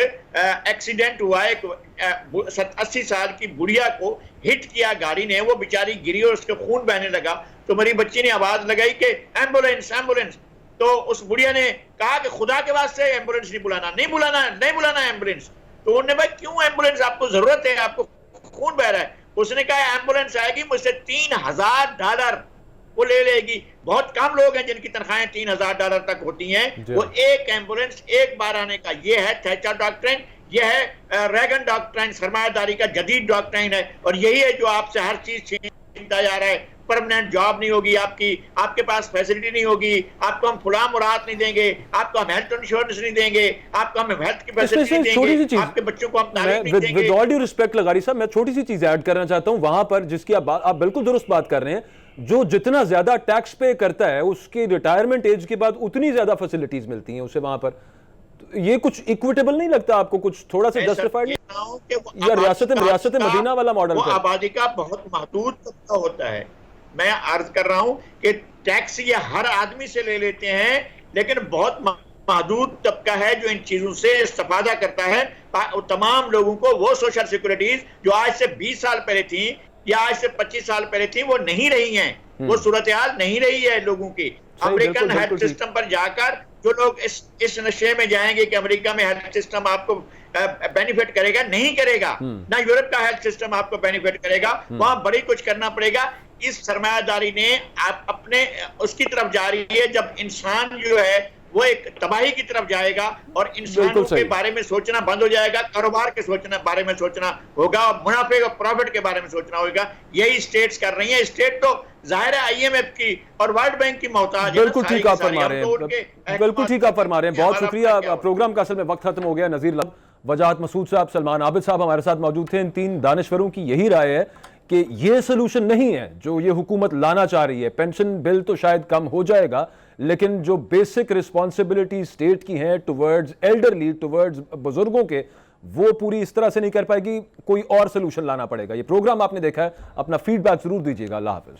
एक्सीडेंट हुआ, एक 80 साल की बुढ़िया को हिट किया गाड़ी ने, वो बेचारी गिरी और उसके खून बहने लगा। तो मेरी बच्ची ने आवाज लगाई कि एम्बुलेंस एम्बुलेंस। तो उस बुढ़िया ने कहा कि खुदा के वास्ते एम्बुलेंस नहीं बुलाना एम्बुलेंस। तो उन्होंने भाई क्यों एम्बुलेंस, आपको जरूरत है, आपको खून बह रहा है। उसने कहा एम्बुलेंस आएगी मुझसे $3000 वो ले लेगी। बहुत कम लोग हैं जिनकी तनख्वाहें $3000 तक होती हैं। वो एक एम्बुलेंस एक बार आने का, ये है थैचर डॉक्ट्राइन, ये है रेगन डॉक्ट्राइन, सरमायादारी का जदीद डॉक्ट्राइन है। और यही है जो आपसे हर चीज छीनता जा रहा है। परमानेंट जॉब नहीं होगी आपकी, आपके पास फैसिलिटी नहीं होगी, आपको हम फुला मुराद नहीं देंगे, आपको हम हेल्थ इंश्योरेंस नहीं देंगे, आपको हम हेल्थ की फैसिलिटी नहीं देंगे, आपके बच्चों को हम तारीफ नहीं देंगे। विद ऑल ड्यू रिस्पेक्ट लगारी साहब, मैं छोटी सी चीज ऐड करना चाहता हूं वहां पर जिसकी आप बिल्कुल दुरुस्त बात कर रहे हैं। जो जितना ज्यादा टैक्स पे करता है उसके रिटायरमेंट एज के बाद उतनी ज्यादा फैसिलिटीज मिलती हैं उसे वहां पर। ये कुछ इक्विटेबल नहीं लगता आपको? कुछ थोड़ा सा जस्टिफाइड या रियासत मदीना वाला मॉडल? आबादी का बहुत महदूद तबका होता है। मैं अर्ज कर रहा हूं कि टैक्स ये हर आदमी से ले लेते हैं, लेकिन बहुत महदूद तबका है जो इन चीजों से इस्तेफादा करता है। तमाम लोगों को वो सोशल सिक्योरिटीज जो आज से 20 साल पहले थी या आज से 25 साल पहले थी वो नहीं रही हैं, वो सूरत हाल नहीं रही है लोगों की। अमेरिकन हेल्थ सिस्टम पर जाकर जो लोग इस नशे में जाएंगे कि अमेरिका में हेल्थ सिस्टम आपको बेनिफिट करेगा, नहीं करेगा, ना यूरोप का हेल्थ सिस्टम आपको बेनिफिट करेगा, वहां बड़ी कुछ करना पड़ेगा। इस सरमायादारी ने आप अपने उसकी तरफ जा रही है जब इंसान जो है वो एक तबाही की तरफ जाएगा और इंसानों के बारे में सोचना बंद हो जाएगा, कारोबार के बारे में सोचना होगा और मुनाफे और प्रॉफिट के बारे में सोचना होगा। यही स्टेट्स कर रही हैं। स्टेट तो जाहिर है IMF की और वर्ल्ड बैंक की मोहताज है। बिल्कुल ठीक आप फरमा रहे हैं, बिल्कुल ठीक आप फरमा रहे हैं। बहुत शुक्रिया। प्रोग्राम का असल में वक्त खत्म हो गया। नजीर लब, वजाहत मसूद साहब, सलमान आबिद साहब हमारे साथ मौजूद थे। इन तीन दानिश्वरों की यही राय है कि ये सोल्यूशन नहीं है जो ये हुकूमत लाना चाह रही है। पेंशन बिल तो शायद कम हो जाएगा, लेकिन जो बेसिक रिस्पॉन्सिबिलिटी स्टेट की हैं टुवर्ड्स एल्डरली, टुवर्ड्स बुजुर्गों के, वो पूरी इस तरह से नहीं कर पाएगी। कोई और सोल्यूशन लाना पड़ेगा। ये प्रोग्राम आपने देखा है, अपना फीडबैक जरूर दीजिएगा। अल्लाह हाफिज।